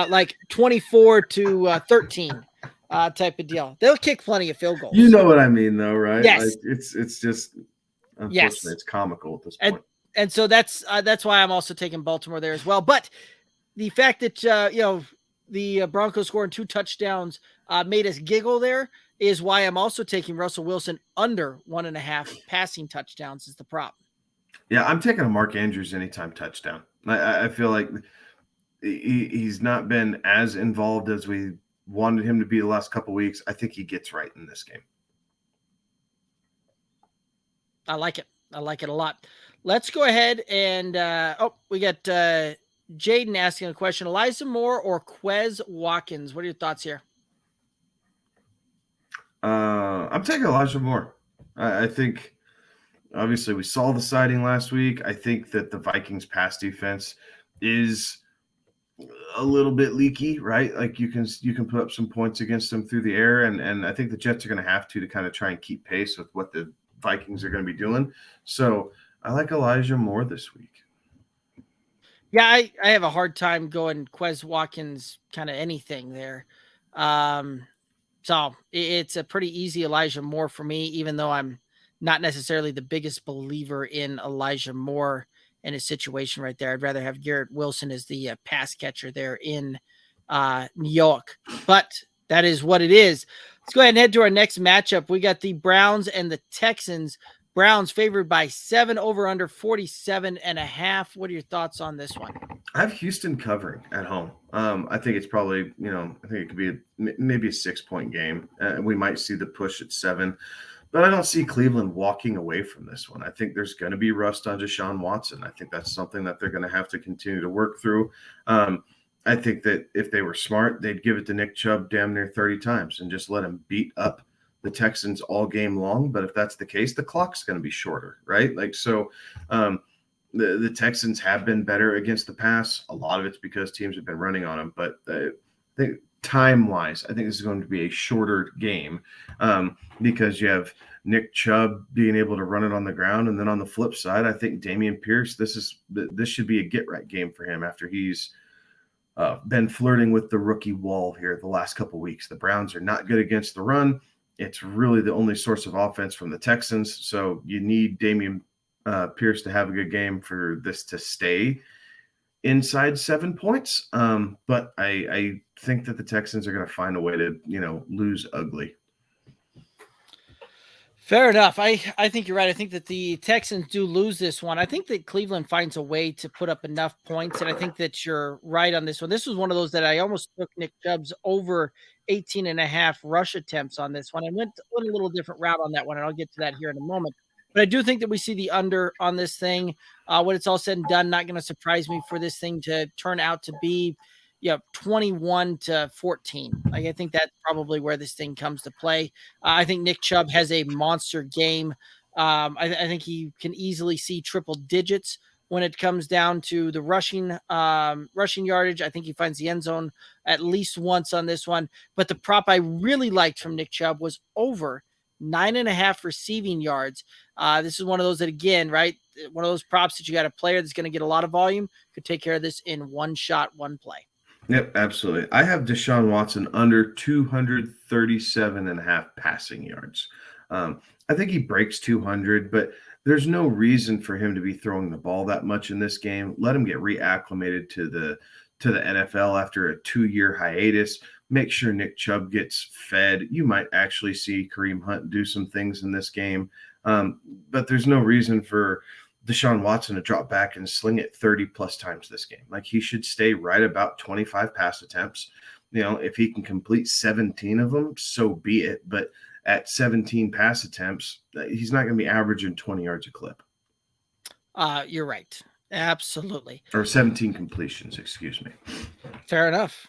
Like 24 to 13 type of deal. They'll kick plenty of field goals. You know what I mean, though, right? Yes. Like, it's just, unfortunately, It's comical at this point. And so that's why I'm also taking Baltimore there as well. But the fact that the Broncos scoring 2 touchdowns made us giggle there is why I'm also taking Russell Wilson under 1.5 passing touchdowns as the prop. Yeah, I'm taking a Mark Andrews anytime touchdown. I feel like he's not been as involved as we wanted him to be the last couple of weeks. I think he gets right in this game. I like it. I like it a lot. Let's go ahead and we got Jaden asking a question. Elijah Moore or Quez Watkins? What are your thoughts here? I'm taking Elijah Moore. I think obviously we saw the sighting last week. I think that the Vikings pass defense is a little bit leaky, right? Like you can put up some points against them through the air, and I think the Jets are going to have to kind of try and keep pace with what the Vikings are going to be doing. So I like Elijah Moore this week. Yeah, I have a hard time going Quez Watkins kind of anything there. So it's a pretty easy Elijah Moore for me, even though I'm not necessarily the biggest believer in Elijah Moore in a situation right there. I'd rather have Garrett Wilson as the pass catcher there in New York. But that is what it is. Let's go ahead and head to our next matchup. We got the Browns and the Texans. Browns favored by 7, over under 47.5. What are your thoughts on this one? I have Houston covering at home. I think it's probably, I think it could be maybe a 6-point game. We might see the push at 7, but I don't see Cleveland walking away from this one. I think there's going to be rust on Deshaun Watson. I think that's something that they're going to have to continue to work through. I think that if they were smart, they'd give it to Nick Chubb damn near 30 times and just let him beat up the Texans all game long. But if that's the case, the clock's going to be shorter, right? Like, so the Texans have been better against the pass. A lot of it's because teams have been running on them. But I think time-wise, I think this is going to be a shorter game because you have Nick Chubb being able to run it on the ground. And then on the flip side, I think Dameon Pierce, this should be a get-right game for him after he's been flirting with the rookie wall here the last couple of weeks. The Browns are not good against the run. It's really the only source of offense from the Texans. So you need Dameon Pierce to have a good game for this to stay inside 7 points. But I think that the Texans are going to find a way to, lose ugly. Fair enough. I think you're right. I think that the Texans do lose this one. I think that Cleveland finds a way to put up enough points, and I think that you're right on this one. This was one of those that I almost took Nick Chubb's over 18.5 rush attempts on this one. I went a little different route on that one, and I'll get to that here in a moment. But I do think that we see the under on this thing. When it's all said and done, not going to surprise me for this thing to turn out to be 21 to 14. Like, I think that's probably where this thing comes to play. I think Nick Chubb has a monster game. I think he can easily see triple digits when it comes down to the rushing yardage. I think he finds the end zone at least once on this one. But the prop I really liked from Nick Chubb was over 9.5 receiving yards. This is one of those that, again, right, one of those props that you got a player that's going to get a lot of volume, could take care of this in one shot, one play. Yep, absolutely. I have Deshaun Watson under 237.5 passing yards. I think he breaks 200, but there's no reason for him to be throwing the ball that much in this game. Let him get reacclimated to to the NFL after a 2-year hiatus. Make sure Nick Chubb gets fed. You might actually see Kareem Hunt do some things in this game. But there's no reason for Deshaun Watson to drop back and sling it 30-plus times this game. Like, he should stay right about 25 pass attempts. If he can complete 17 of them, so be it. But at 17 pass attempts, he's not going to be averaging 20 yards a clip. You're right. Absolutely. Or 17 completions, excuse me. Fair enough.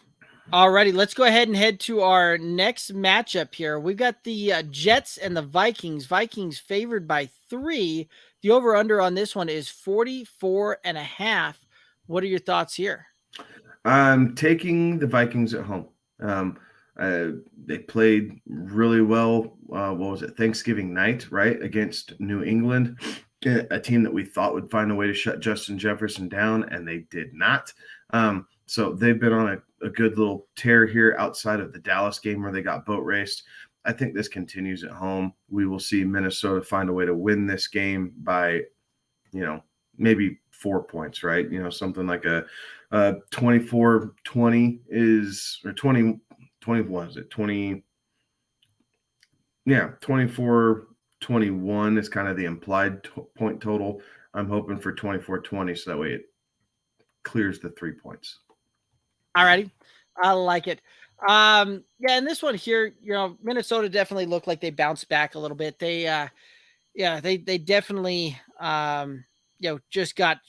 Alrighty, let's go ahead and head to our next matchup here. We've got the Jets and the Vikings. Vikings favored by 3. The over-under on this one is 44.5. What are your thoughts here? I'm taking the Vikings at home. They played really well. What was it? Thanksgiving night, right? Against New England, a team that we thought would find a way to shut Justin Jefferson down, and they did not. So they've been on a good little tear here outside of the Dallas game where they got boat raced. I think this continues at home. We will see Minnesota find a way to win this game by, maybe 4 points, right? Something like a 24-20 is, or 20, what is it? 20. Yeah, 24-21 is kind of the implied point total. I'm hoping for 24-20 so that way it clears the 3 points. All righty. I like it. And this one here, Minnesota definitely looked like they bounced back a little bit. They definitely, just got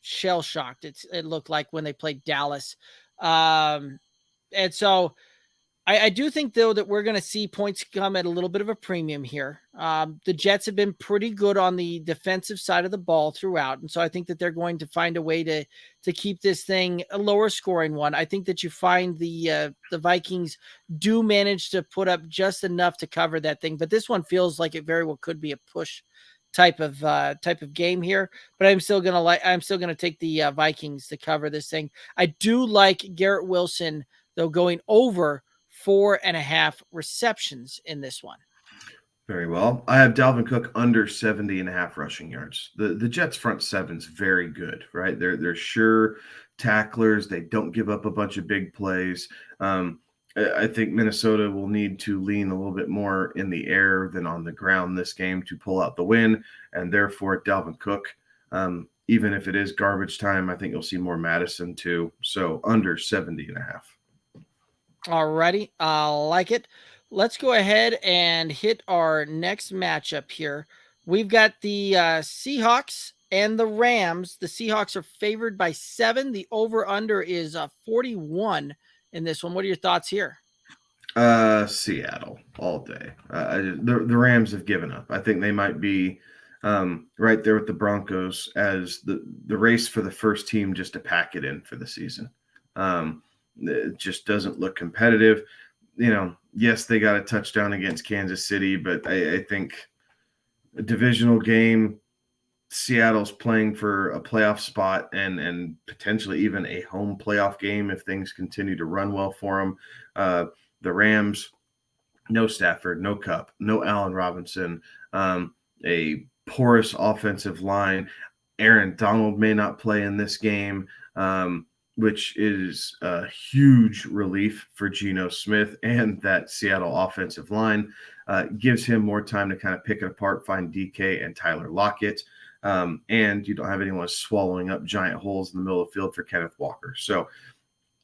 shell shocked. It looked like when they played Dallas. And so I do think, though, that we're going to see points come at a little bit of a premium here. The Jets have been pretty good on the defensive side of the ball throughout. And so I think that they're going to find a way to keep this thing a lower scoring one. I think that you find the Vikings do manage to put up just enough to cover that thing. But this one feels like it very well could be a push type of game here. But I'm still gonna take the Vikings to cover this thing. I do like Garrett Wilson, though, going over 4.5 receptions in this one. Very well. I have Dalvin Cook under 70.5 rushing yards. The Jets front seven's very good, right? They're sure tacklers. They don't give up a bunch of big plays. I think Minnesota will need to lean a little bit more in the air than on the ground this game to pull out the win, and therefore Dalvin Cook, even if it is garbage time, I think you'll see more Madison too. So under 70.5. Alrighty, I like it. Let's go ahead and hit our next matchup here. We've got the Seahawks and the Rams. The Seahawks are favored by 7. The over-under is 41 in this one. What are your thoughts here? Seattle all day. The Rams have given up. I think they might be right there with the Broncos as the race for the first team just to pack it in for the season. It just doesn't look competitive. Yes, they got a touchdown against Kansas City, but I think a divisional game, Seattle's playing for a playoff spot and potentially even a home playoff game if things continue to run well for them. The Rams, no Stafford, no Kupp, no Allen Robinson, a porous offensive line. Aaron Donald may not play in this game, which is a huge relief for Geno Smith and that Seattle offensive line. Gives him more time to kind of pick it apart, find DK and Tyler Lockett. And you don't have anyone swallowing up giant holes in the middle of the field for Kenneth Walker. So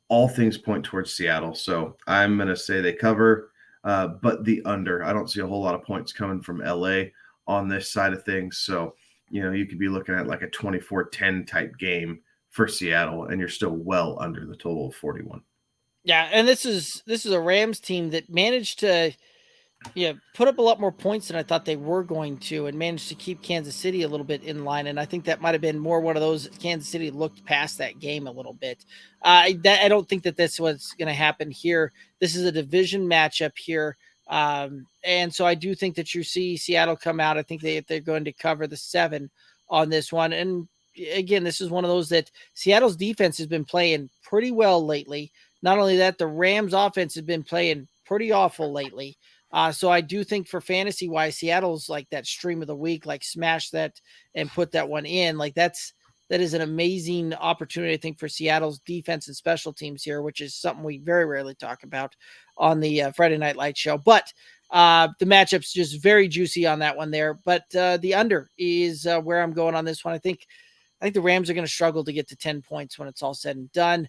all things point towards Seattle. So I'm going to say they cover, but the under. I don't see a whole lot of points coming from LA on this side of things. So, you could be looking at like a 24-10 type game for Seattle, and you're still well under the total of 41. Yeah, and this is a Rams team that managed to put up a lot more points than I thought they were going to, and managed to keep Kansas City a little bit in line. And I think that might have been more one of those Kansas City looked past that game a little bit. I don't think that this was going to happen here. This is a division matchup here. And so I do think that you see Seattle come out. I think they're going to cover the 7 on this one. And again, this is one of those that Seattle's defense has been playing pretty well lately. Not only that, the Rams offense has been playing pretty awful lately. So I do think for fantasy wise, Seattle's like that stream of the week, like smash that and put that one in. Like that's that is an amazing opportunity, I think, for Seattle's defense and special teams here, which is something we very rarely talk about on the Friday Night Lights show. But the matchup's just very juicy on that one there. But the under is where I'm going on this one. I think the Rams are going to struggle to get to 10 points when it's all said and done.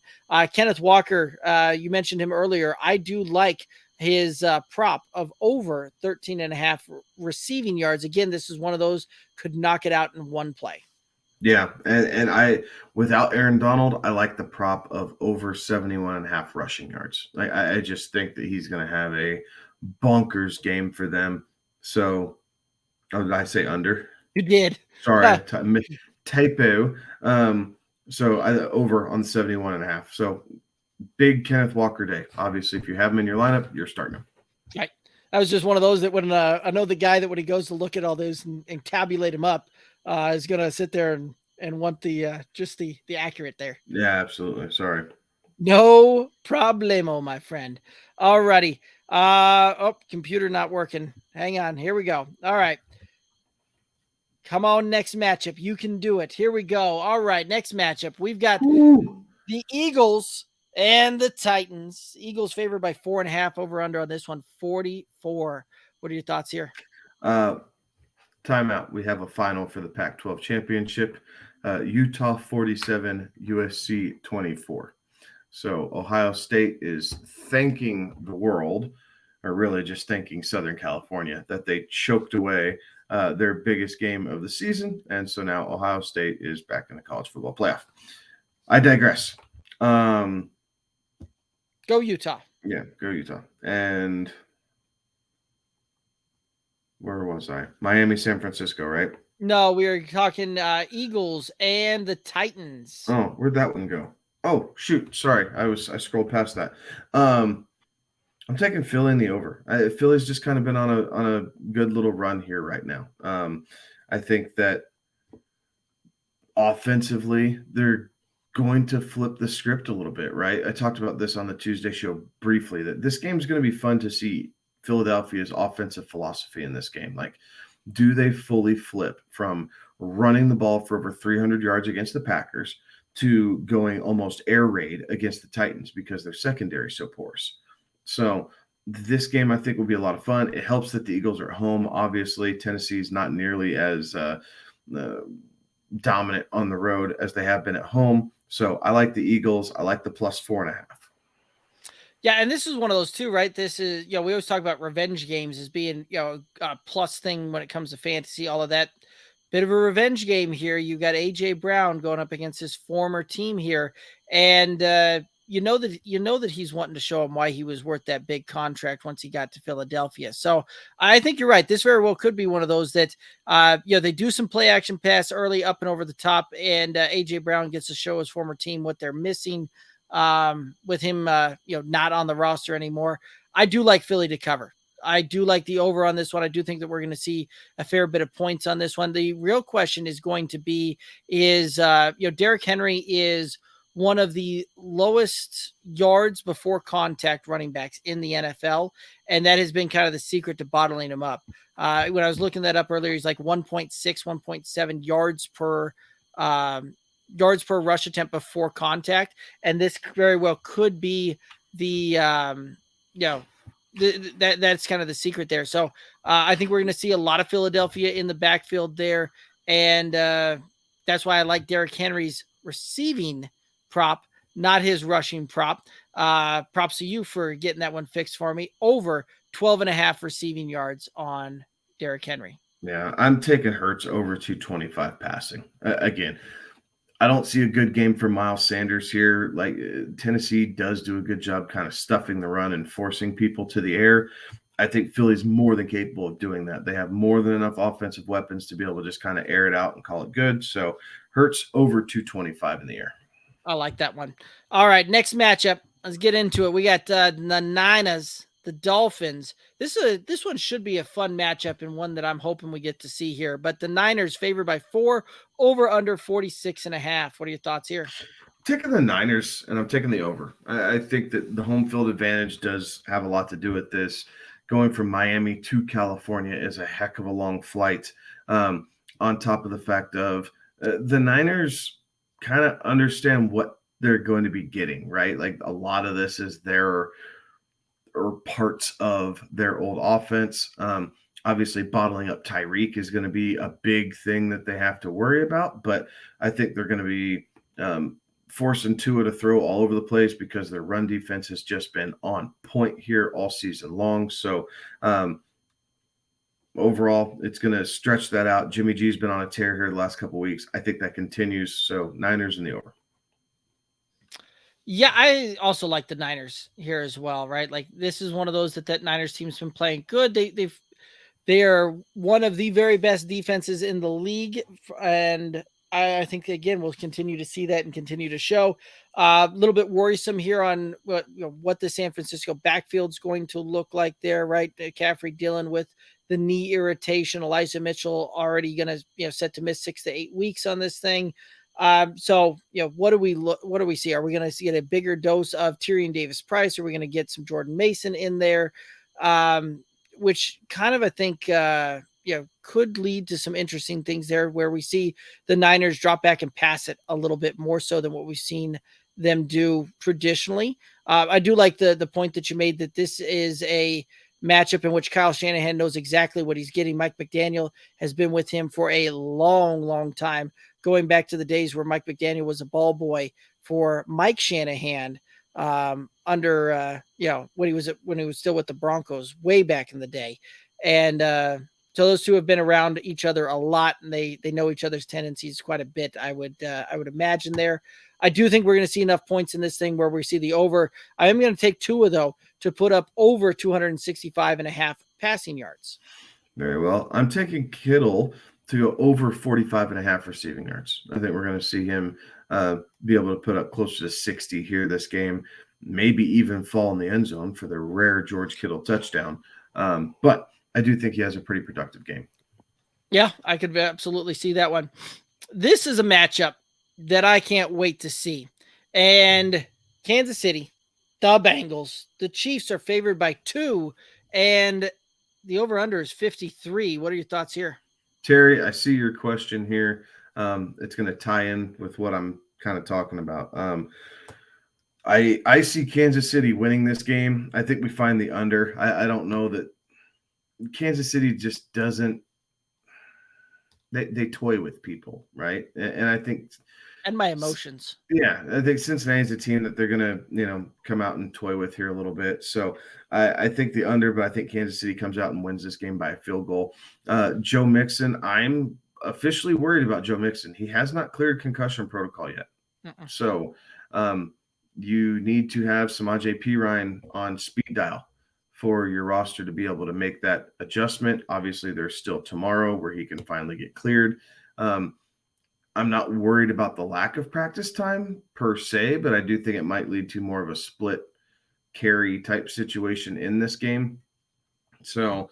Kenneth Walker, you mentioned him earlier. I do like his prop of over 13.5 receiving yards. Again, this is one of those could knock it out in one play. Yeah, and I, without Aaron Donald, I like the prop of over 71.5 rushing yards. I just think that he's going to have a bonkers game for them. So, did I say under? You did. Sorry, typo. So I over on 71.5. So big Kenneth Walker day. Obviously, if you have him in your lineup, you're starting him. Right. That was just one of those that when I know the guy that when he goes to look at all those and tabulate them up, is going to sit there and want the just the accurate there. Yeah, absolutely. Sorry. No problemo, my friend. All righty. Computer not working. Hang on. Here we go. All right. Come on, next matchup. You can do it. Here we go. All right, next matchup. We've got the Eagles and the Titans. Eagles favored by 4.5 over under on this one, 44. What are your thoughts here? Timeout. We have a final for the Pac-12 championship. Utah 47, USC 24. So Ohio State is thanking the world, or really just thanking Southern California, that they choked away their biggest game of the season. And so now Ohio State is back in the college football playoff. I digress. Go Utah. Yeah, go Utah. And where was I? Miami, San Francisco, right? No, we were talking Eagles and the Titans. Oh, where'd that one go? Oh, shoot. Sorry. I scrolled past that. I'm taking Philly in the over. Philly's just kind of been on a good little run here right now. I think that offensively, they're going to flip the script a little bit, right? I talked about this on the Tuesday show briefly, that this game is going to be fun to see Philadelphia's offensive philosophy in this game. Like, do they fully flip from running the ball for over 300 yards against the Packers to going almost air raid against the Titans because their secondary is so porous? So this game, I think, will be a lot of fun. It helps that the Eagles are at home. Obviously, Tennessee's not nearly as dominant on the road as they have been at home. So I like the Eagles. I like the plus 4.5. Yeah, and this is one of those too, right? This is, we always talk about revenge games as being, a plus thing when it comes to fantasy, all of that. Bit of a revenge game here. You got A.J. Brown going up against his former team here. And you know that he's wanting to show him why he was worth that big contract once he got to Philadelphia. So I think you're right. This very well could be one of those that, they do some play action pass early up and over the top, and A.J. Brown gets to show his former team what they're missing with him, not on the roster anymore. I do like Philly to cover. I do like the over on this one. I do think that we're going to see a fair bit of points on this one. The real question is going to be Derrick Henry is one of the lowest yards before contact running backs in the NFL. And that has been kind of the secret to bottling him up. When I was looking that up earlier, he's like 1.6, 1.7 yards per rush attempt before contact. And this very well could be that's kind of the secret there. So I think we're going to see a lot of Philadelphia in the backfield there. And that's why I like Derrick Henry's receiving prop, not his rushing prop. Props to you for getting that one fixed for me. Over 12.5 receiving yards on Derrick Henry. Yeah, I'm taking Hurts over 225 passing. Again, I don't see a good game for Miles Sanders here. Like, Tennessee does do a good job kind of stuffing the run and forcing people to the air. I think Philly's more than capable of doing that. They have more than enough offensive weapons to be able to just kind of air it out and call it good. So Hurts over 225 in the air. I like that one. All right, next matchup. Let's get into it. We got the Niners, the Dolphins. This one should be a fun matchup and one that I'm hoping we get to see here. But the Niners favored by 4, over under 46.5. What are your thoughts here? Taking the Niners, and I'm taking the over. I think that the home field advantage does have a lot to do with this. Going from Miami to California is a heck of a long flight. On top of the fact of the Niners kind of understand what they're going to be getting, right? Like a lot of this is their or parts of their old offense. Obviously, bottling up Tyreek is going to be a big thing that they have to worry about, but I think they're going to be forcing Tua to throw all over the place because their run defense has just been on point here all season long. So overall, it's going to stretch that out. Jimmy G's been on a tear here the last couple of weeks. I think that continues. So Niners in the over. Yeah, I also like the Niners here as well, right? Like this is one of those that Niners team's been playing good. They are one of the very best defenses in the league, and I think again we'll continue to see that and continue to show. A little bit worrisome here on what the San Francisco backfield's going to look like there, right? McCaffrey dealing with the knee irritation. Elijah Mitchell already going to set to miss 6 to 8 weeks on this thing. So what do we see? Are we going to get a bigger dose of Tyrion Davis-Price? Are we going to get some Jordan Mason in there? Which kind of, I think, could lead to some interesting things there where we see the Niners drop back and pass it a little bit more so than what we've seen them do traditionally. I do like the point that you made that this is a matchup in which Kyle Shanahan knows exactly what he's getting. Mike McDaniel has been with him for a long, long time, going back to the days where Mike McDaniel was a ball boy for Mike Shanahan under when he was still with the Broncos way back in the day. And so those two have been around each other a lot, and they know each other's tendencies quite a bit. I would imagine there. I do think we're going to see enough points in this thing where we see the over. I am going to take Tua though to put up over 265.5 passing yards. Very well. I'm taking Kittle to go over 45.5 receiving yards. I think we're going to see him be able to put up closer to 60 here this game, maybe even fall in the end zone for the rare George Kittle touchdown. But I do think he has a pretty productive game. Yeah, I could absolutely see that one. This is a matchup that I can't wait to see. And Kansas City, the Bengals, the Chiefs are favored by 2, and the over-under is 53. What are your thoughts here? Terry, I see your question here. It's going to tie in with what I'm kind of talking about. I see Kansas City winning this game. I think we find the under. I don't know that Kansas City just doesn't – they toy with people, right? And I think – and my emotions. Yeah, I think Cincinnati's a team that they're going to, come out and toy with here a little bit. So I think the under, but I think Kansas City comes out and wins this game by a field goal. Joe Mixon, I'm officially worried about Joe Mixon. He has not cleared concussion protocol yet. So you need to have Samaje Perine on speed dial for your roster to be able to make that adjustment. Obviously, there's still tomorrow where he can finally get cleared. I'm not worried about the lack of practice time per se, but I do think it might lead to more of a split carry type situation in this game. So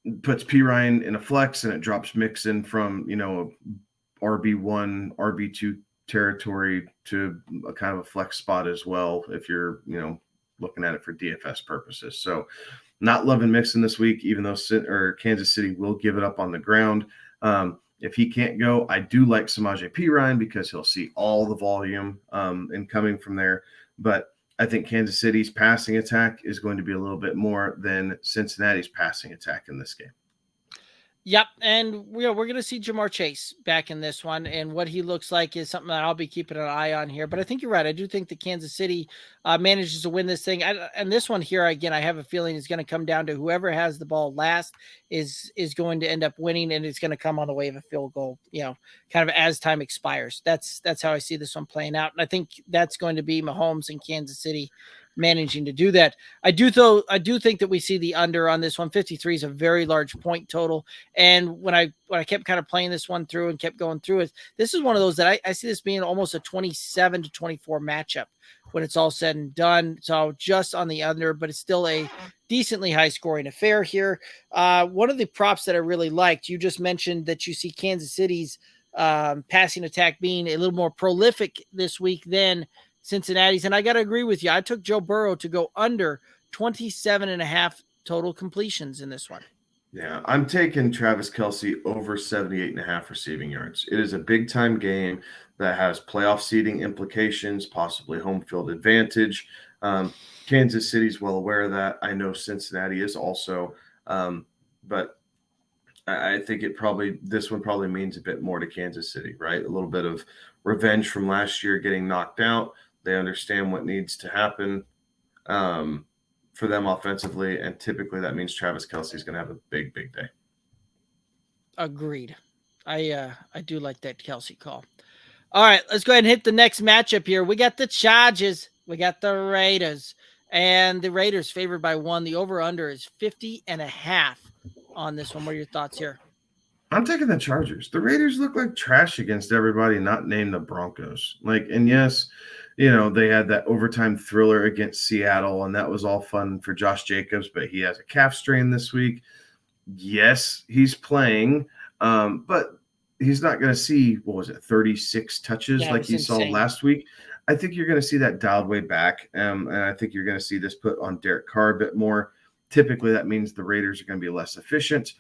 it puts Perine in a flex and it drops Mixon from, RB1, RB2 territory to a kind of a flex spot as well if you're, looking at it for DFS purposes. So not loving Mixon this week, even though Kansas City will give it up on the ground. If he can't go, I do like Samaje Perine because he'll see all the volume incoming from there. But I think Kansas City's passing attack is going to be a little bit more than Cincinnati's passing attack in this game. Yep, and we're going to see Jamar Chase back in this one, and what he looks like is something that I'll be keeping an eye on here. But I think you're right. I do think that Kansas City manages to win this thing. And this one here, again, I have a feeling is going to come down to whoever has the ball last is going to end up winning, and it's going to come on the way of a field goal, kind of as time expires. That's how I see this one playing out. And I think that's going to be Mahomes and Kansas City managing to do that. I do think that we see the under on this one. 53 is a very large point total. And when I kept kind of playing this one through and kept going through it, this is one of those that I see this being almost a 27 to 24 matchup when it's all said and done. So just on the under, but it's still a decently high scoring affair here. One of the props that I really liked, you just mentioned that you see Kansas City's passing attack being a little more prolific this week than Cincinnati's. And I got to agree with you. I took Joe Burrow to go under 27.5 total completions in this one. Yeah, I'm taking Travis Kelce over 78.5 receiving yards. It is a big time game. that has playoff seeding implications, possibly home field advantage. Kansas City's well aware of that. I know Cincinnati is also, but I think this one probably means a bit more to Kansas City, right? A little bit of revenge from last year getting knocked out. They understand what needs to happen for them offensively, and typically that means Travis Kelce is going to have a big, big day. Agreed. I do like that Kelce call. All right, let's go ahead and hit the next matchup here. We got the Chargers. We got the Raiders. And the Raiders favored by 1. The over-under is 50.5 on this one. What are your thoughts here? I'm taking the Chargers. The Raiders look like trash against everybody not named the Broncos. And yes, they had that overtime thriller against Seattle, and that was all fun for Josh Jacobs, but he has a calf strain this week. Yes, he's playing, but he's not going to see, 36 touches like he saw last week. I think you're going to see that dialed way back, and I think you're going to see this put on Derek Carr a bit more. Typically, that means the Raiders are going to be less efficient.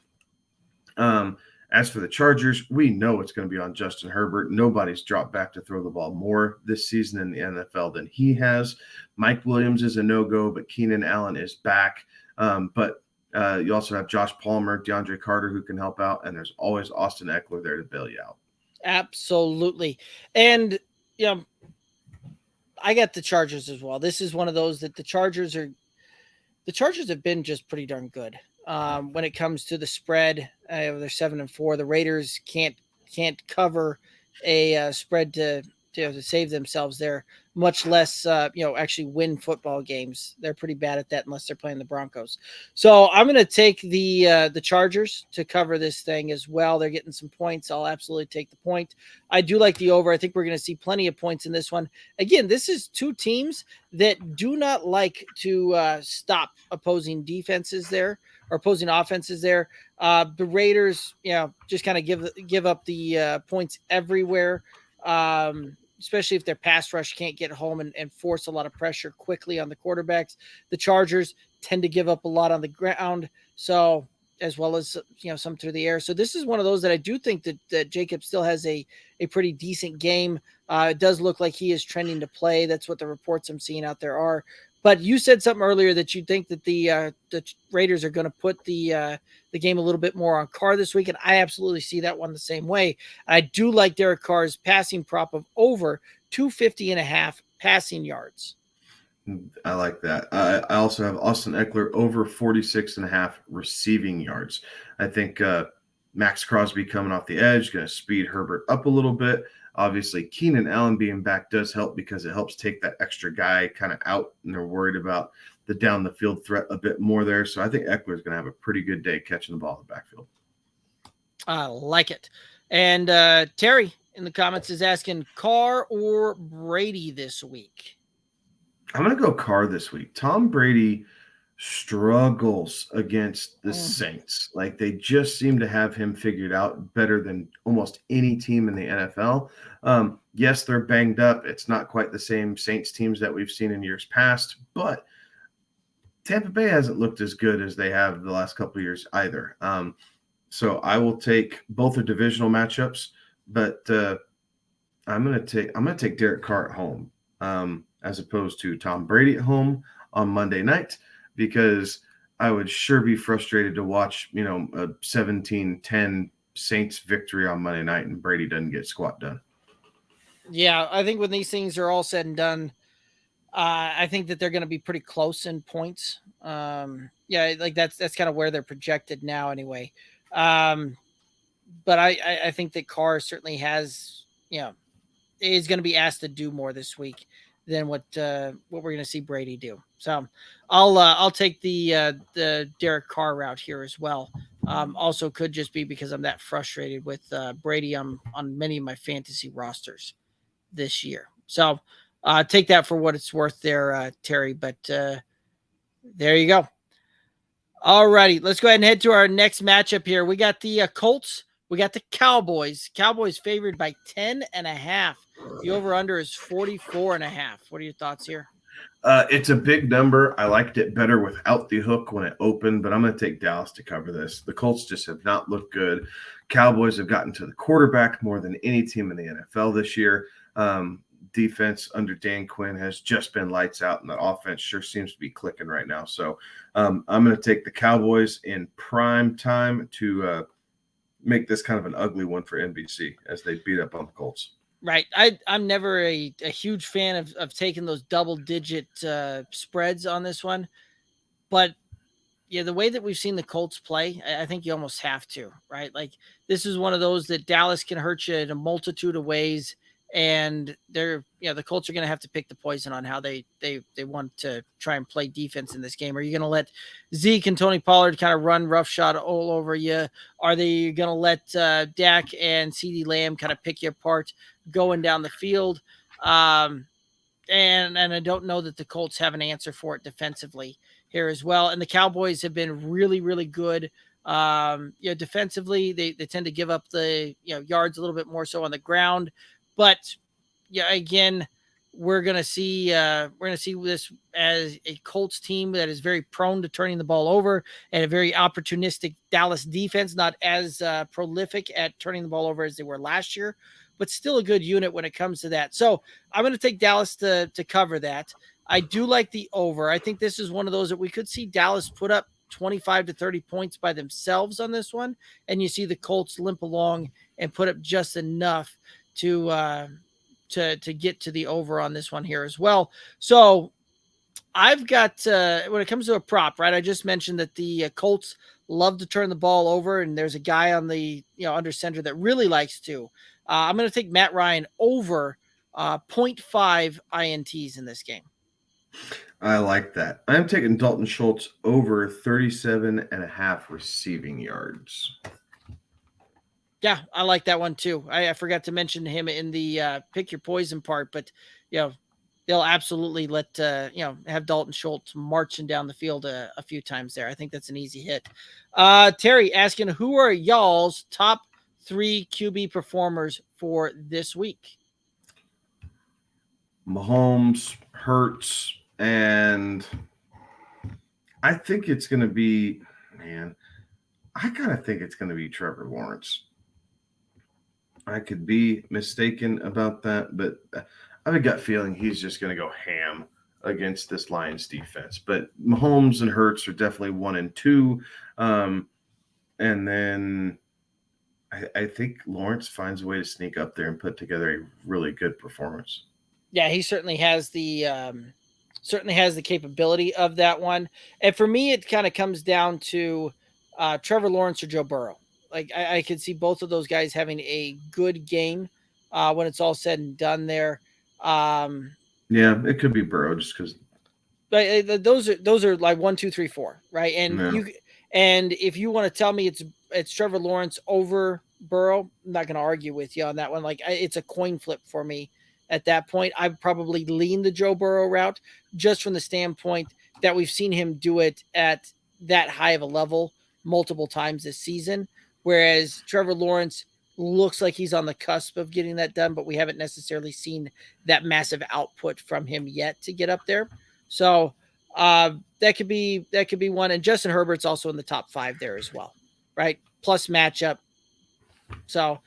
As for the Chargers, we know it's going to be on Justin Herbert. Nobody's dropped back to throw the ball more this season in the NFL than he has. Mike Williams is a no-go, but Keenan Allen is back. But you also have Josh Palmer, DeAndre Carter, who can help out, and there's always Austin Eckler there to bail you out. Absolutely. And, I got the Chargers as well. This is one of those that the Chargers have been just pretty darn good. When it comes to the spread, they're 7-4. The Raiders can't cover a spread to save themselves there, much less actually win football games. They're pretty bad at that unless they're playing the Broncos. So I'm going to take the Chargers to cover this thing as well. They're getting some points. I'll absolutely take the point. I do like the over. I think we're going to see plenty of points in this one. Again, this is two teams that do not like to stop opposing defenses there or opposing offenses there. The Raiders, just kind of give up the points everywhere. Especially if their pass rush can't get home and force a lot of pressure quickly on the quarterbacks. The Chargers tend to give up a lot on the ground, so as well as some through the air. So this is one of those that I do think that Jacob still has a pretty decent game. It does look like he is trending to play. That's what the reports I'm seeing out there are. But you said something earlier that you think that the Raiders are going to put the game a little bit more on Carr this week, and I absolutely see that one the same way. I do like Derek Carr's passing prop of over 250.5 passing yards. I like that. I also have Austin Eckler over 46.5 receiving yards. I think Max Crosby coming off the edge, going to speed Herbert up a little bit. Obviously, Keenan Allen being back does help because it helps take that extra guy kind of out, and they're worried about the down the field threat a bit more there. So I think Eckler is going to have a pretty good day catching the ball in the backfield. I like it. And Terry in the comments is asking Carr or Brady this week. I'm going to go Carr this week. Tom Brady struggles against the Saints. Like, they just seem to have him figured out better than almost any team in the NFL. Yes, they're banged up. It's not quite the same Saints teams that we've seen in years past, but Tampa Bay hasn't looked as good as they have the last couple of years either. So I will take both the divisional matchups, but I'm going to take Derek Carr at home as opposed to Tom Brady at home on Monday night, because I would sure be frustrated to watch, a 17-10 Saints victory on Monday night and Brady doesn't get squat done. Yeah, I think when these things are all said and done, I think that they're going to be pretty close in points. Like that's kind of where they're projected now anyway. But I think that Carr certainly has, is going to be asked to do more this week than what we're going to see Brady do. So I'll take the Derek Carr route here as well. Also could just be because I'm that frustrated with Brady on many of my fantasy rosters this year. So take that for what it's worth there, Terry. But there you go. All righty, let's go ahead and head to our next matchup here. We got the Colts. We got the Cowboys. Cowboys favored by 10.5. The over-under is 44.5. What are your thoughts here? It's a big number. I liked it better without the hook when it opened, but I'm going to take Dallas to cover this. The Colts just have not looked good. Cowboys have gotten to the quarterback more than any team in the NFL this year. Defense under Dan Quinn has just been lights out, and the offense sure seems to be clicking right now. So I'm going to take the Cowboys in prime time to make this kind of an ugly one for NBC as they beat up on the Colts. Right. I'm never a huge fan of taking those double-digit spreads on this one. But, yeah, the way that we've seen the Colts play, I think you almost have to, right? Like, this is one of those that Dallas can hurt you in a multitude of ways. And the Colts are going to have to pick the poison on how they want to try and play defense in this game. Are you going to let Zeke and Tony Pollard kind of run roughshod all over you? Are they going to let Dak and CeeDee Lamb kind of pick you apart going down the field? And I don't know that the Colts have an answer for it defensively here as well. And the Cowboys have been really, really good. Defensively, they tend to give up the yards a little bit more so on the ground. But yeah, again, we're gonna see this as a Colts team that is very prone to turning the ball over, and a very opportunistic Dallas defense, not as prolific at turning the ball over as they were last year, but still a good unit when it comes to that. So I'm going to take Dallas to cover that. I do like the over. I think this is one of those that we could see Dallas put up 25 to 30 points by themselves on this one, and you see the Colts limp along and put up just enough to get to the over on this one here as well. So I've got when it comes to a prop, right? I just mentioned that the Colts love to turn the ball over, and there's a guy on the under center that really likes to. I'm going to take Matt Ryan over 0.5 INTs in this game. I like that. I'm taking Dalton Schultz over 37.5 receiving yards. Yeah, I like that one too. I forgot to mention him in the pick your poison part, but they'll absolutely let have Dalton Schultz marching down the field a few times there. I think that's an easy hit. Terry asking, who are y'all's top 3 QB performers for this week? Mahomes, Hurts, and I think it's going to be, I kind of think it's going to be Trevor Lawrence. I could be mistaken about that, but I have a gut feeling he's just going to go ham against this Lions defense. But Mahomes and Hurts are definitely 1 and 2. And then I think Lawrence finds a way to sneak up there and put together a really good performance. Yeah, he certainly has the capability of that one. And for me, it kind of comes down to Trevor Lawrence or Joe Burrow. Like I could see both of those guys having a good game when it's all said and done there. Yeah, it could be Burrow just because. But those are like 1, 2, 3, 4, right? And and if you want to tell me it's Trevor Lawrence over Burrow, I'm not going to argue with you on that one. Like it's a coin flip for me at that point. I'd probably lean the Joe Burrow route just from the standpoint that we've seen him do it at that high of a level multiple times this season. Whereas Trevor Lawrence looks like he's on the cusp of getting that done, but we haven't necessarily seen that massive output from him yet to get up there. So that could be one. And Justin Herbert's also in the top 5 there as well, right? Plus matchup. So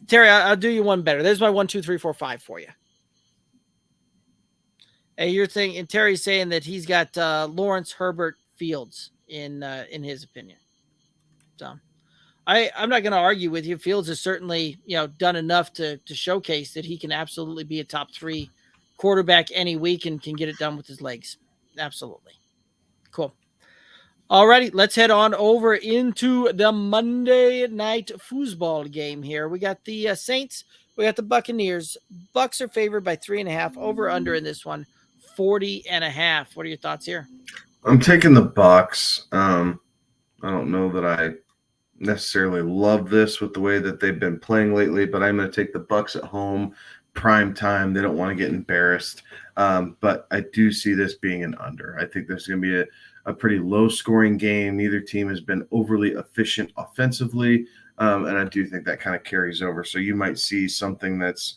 Terry, I'll do you one better. There's my 1, 2, 3, 4, 5 for you. And you're saying, and Terry's saying that he's got Lawrence, Herbert, Fields in his opinion. So I'm not going to argue with you. Fields has certainly, done enough to showcase that he can absolutely be a top 3 quarterback any week and can get it done with his legs. Absolutely. Cool. All righty, let's head on over into the Monday night foosball game here. We got the Saints. We got the Buccaneers. Bucks are favored by 3.5. Over under in this one, 40.5. What are your thoughts here? I'm taking the Bucks. I don't know that I necessarily love this with the way that they've been playing lately, but I'm going to take the Bucks at home, prime time. They don't want to get embarrassed, but I do see this being an under. I think there's going to be a pretty low-scoring game. Neither team has been overly efficient offensively, and I do think that kind of carries over. So you might see something that's,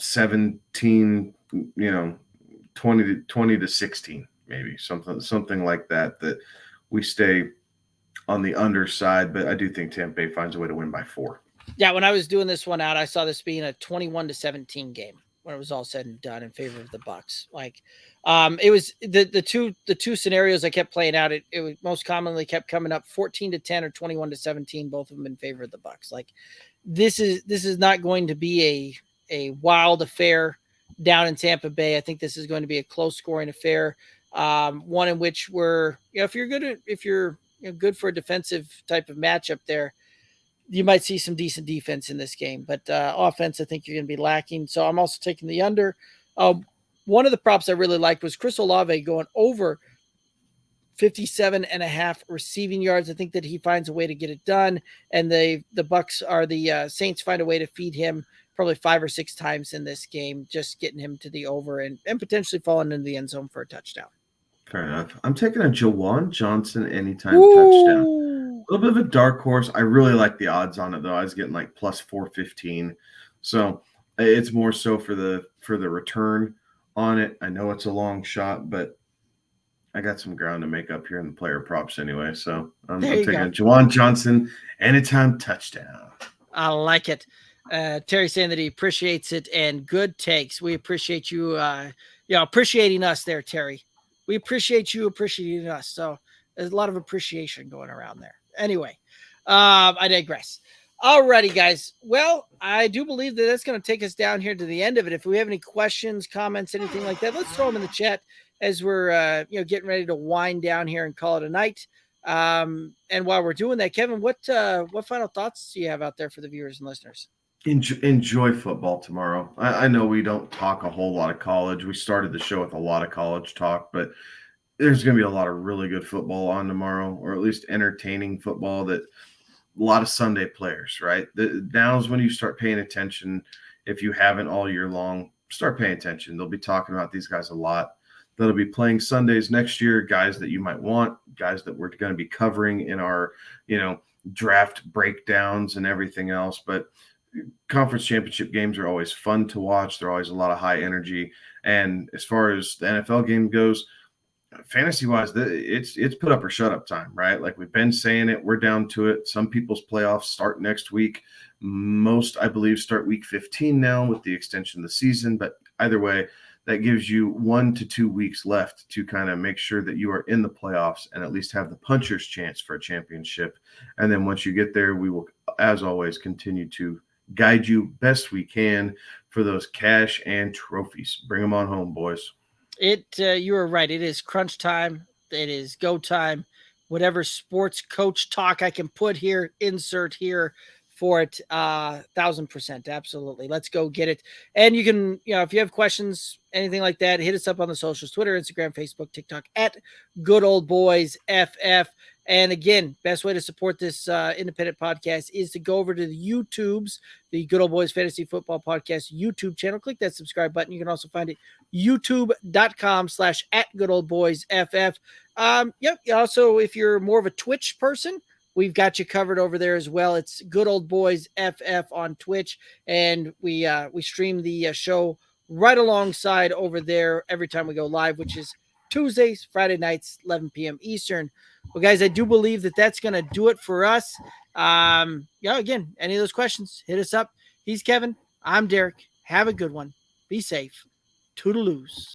17, 20 to 16, maybe something like that we stay on the underside, but I do think Tampa Bay finds a way to win by 4. Yeah, when I was doing this one out, I saw this being a 21-17 game when it was all said and done in favor of the Bucs. Like, it was the two scenarios I kept playing out. It was most commonly kept coming up 14-10 or 21-17, both of them in favor of the Bucs. Like, this is not going to be a wild affair down in Tampa Bay. I think this is going to be a close scoring affair, one in which if you're good for a defensive type of matchup there, you might see some decent defense in this game, but offense, I think you're going to be lacking. So I'm also taking the under. One of the props I really liked was Chris Olave going over 57.5 receiving yards. I think that he finds a way to get it done, and the Saints find a way to feed him probably 5 or 6 times in this game, just getting him to the over and potentially falling into the end zone for a touchdown. Fair enough. I'm taking a Jawan Johnson anytime touchdown. A little bit of a dark horse. I really like the odds on it, though. I was getting like plus 415. So it's more so for the return on it. I know it's a long shot, but I got some ground to make up here in the player props anyway. So I'm taking a Jawan Johnson anytime touchdown. I like it. Terry saying that he appreciates it, and good takes. We appreciate you, appreciating us there, Terry. We appreciate you appreciating us. So there's a lot of appreciation going around there. Anyway, I digress. Alrighty, guys. Well, I do believe that that's going to take us down here to the end of it. If we have any questions, comments, anything like that, let's throw them in the chat as we're getting ready to wind down here and call it a night. And while we're doing that, Kevin, what final thoughts do you have out there for the viewers and listeners? Enjoy football tomorrow. I know we don't talk a whole lot of college. We started the show with a lot of college talk, but there's going to be a lot of really good football on tomorrow, or at least entertaining football, that a lot of Sunday players, right? Now is when you start paying attention. If you haven't all year long, start paying attention. They'll be talking about these guys a lot. That'll be playing Sundays next year, guys that you might want, guys that we're going to be covering in our, draft breakdowns and everything else. But conference championship games are always fun to watch. They're always a lot of high energy. And as far as the NFL game goes, fantasy-wise, it's put up or shut up time, right? Like we've been saying it, we're down to it. Some people's playoffs start next week. Most, I believe, start week 15 now with the extension of the season. But either way, that gives you 1 to 2 weeks left to kind of make sure that you are in the playoffs and at least have the puncher's chance for a championship. And then once you get there, we will, as always, continue to guide you best we can for those cash and trophies. Bring them on home, boys. You are right. It is crunch time. It is go time. Whatever sports coach talk I can put here, insert here for it. 1,000%. Absolutely. Let's go get it. And you can, if you have questions, anything like that, hit us up on the socials, Twitter, Instagram, Facebook, TikTok at Good Old Boys FF. And again, best way to support this independent podcast is to go over to the YouTubes, the Good Old Boys Fantasy Football Podcast YouTube channel. Click that subscribe button. You can also find it youtube.com/@GoodOldBoysFF. Also, if you're more of a Twitch person, we've got you covered over there as well. It's Good Old Boys FF on Twitch, and we stream the show right alongside over there every time we go live, which is Tuesdays, Friday nights, 11 p.m. Eastern. Well, guys, I do believe that that's going to do it for us. Again, any of those questions, hit us up. He's Kevin. I'm Derek. Have a good one. Be safe. Toodaloos.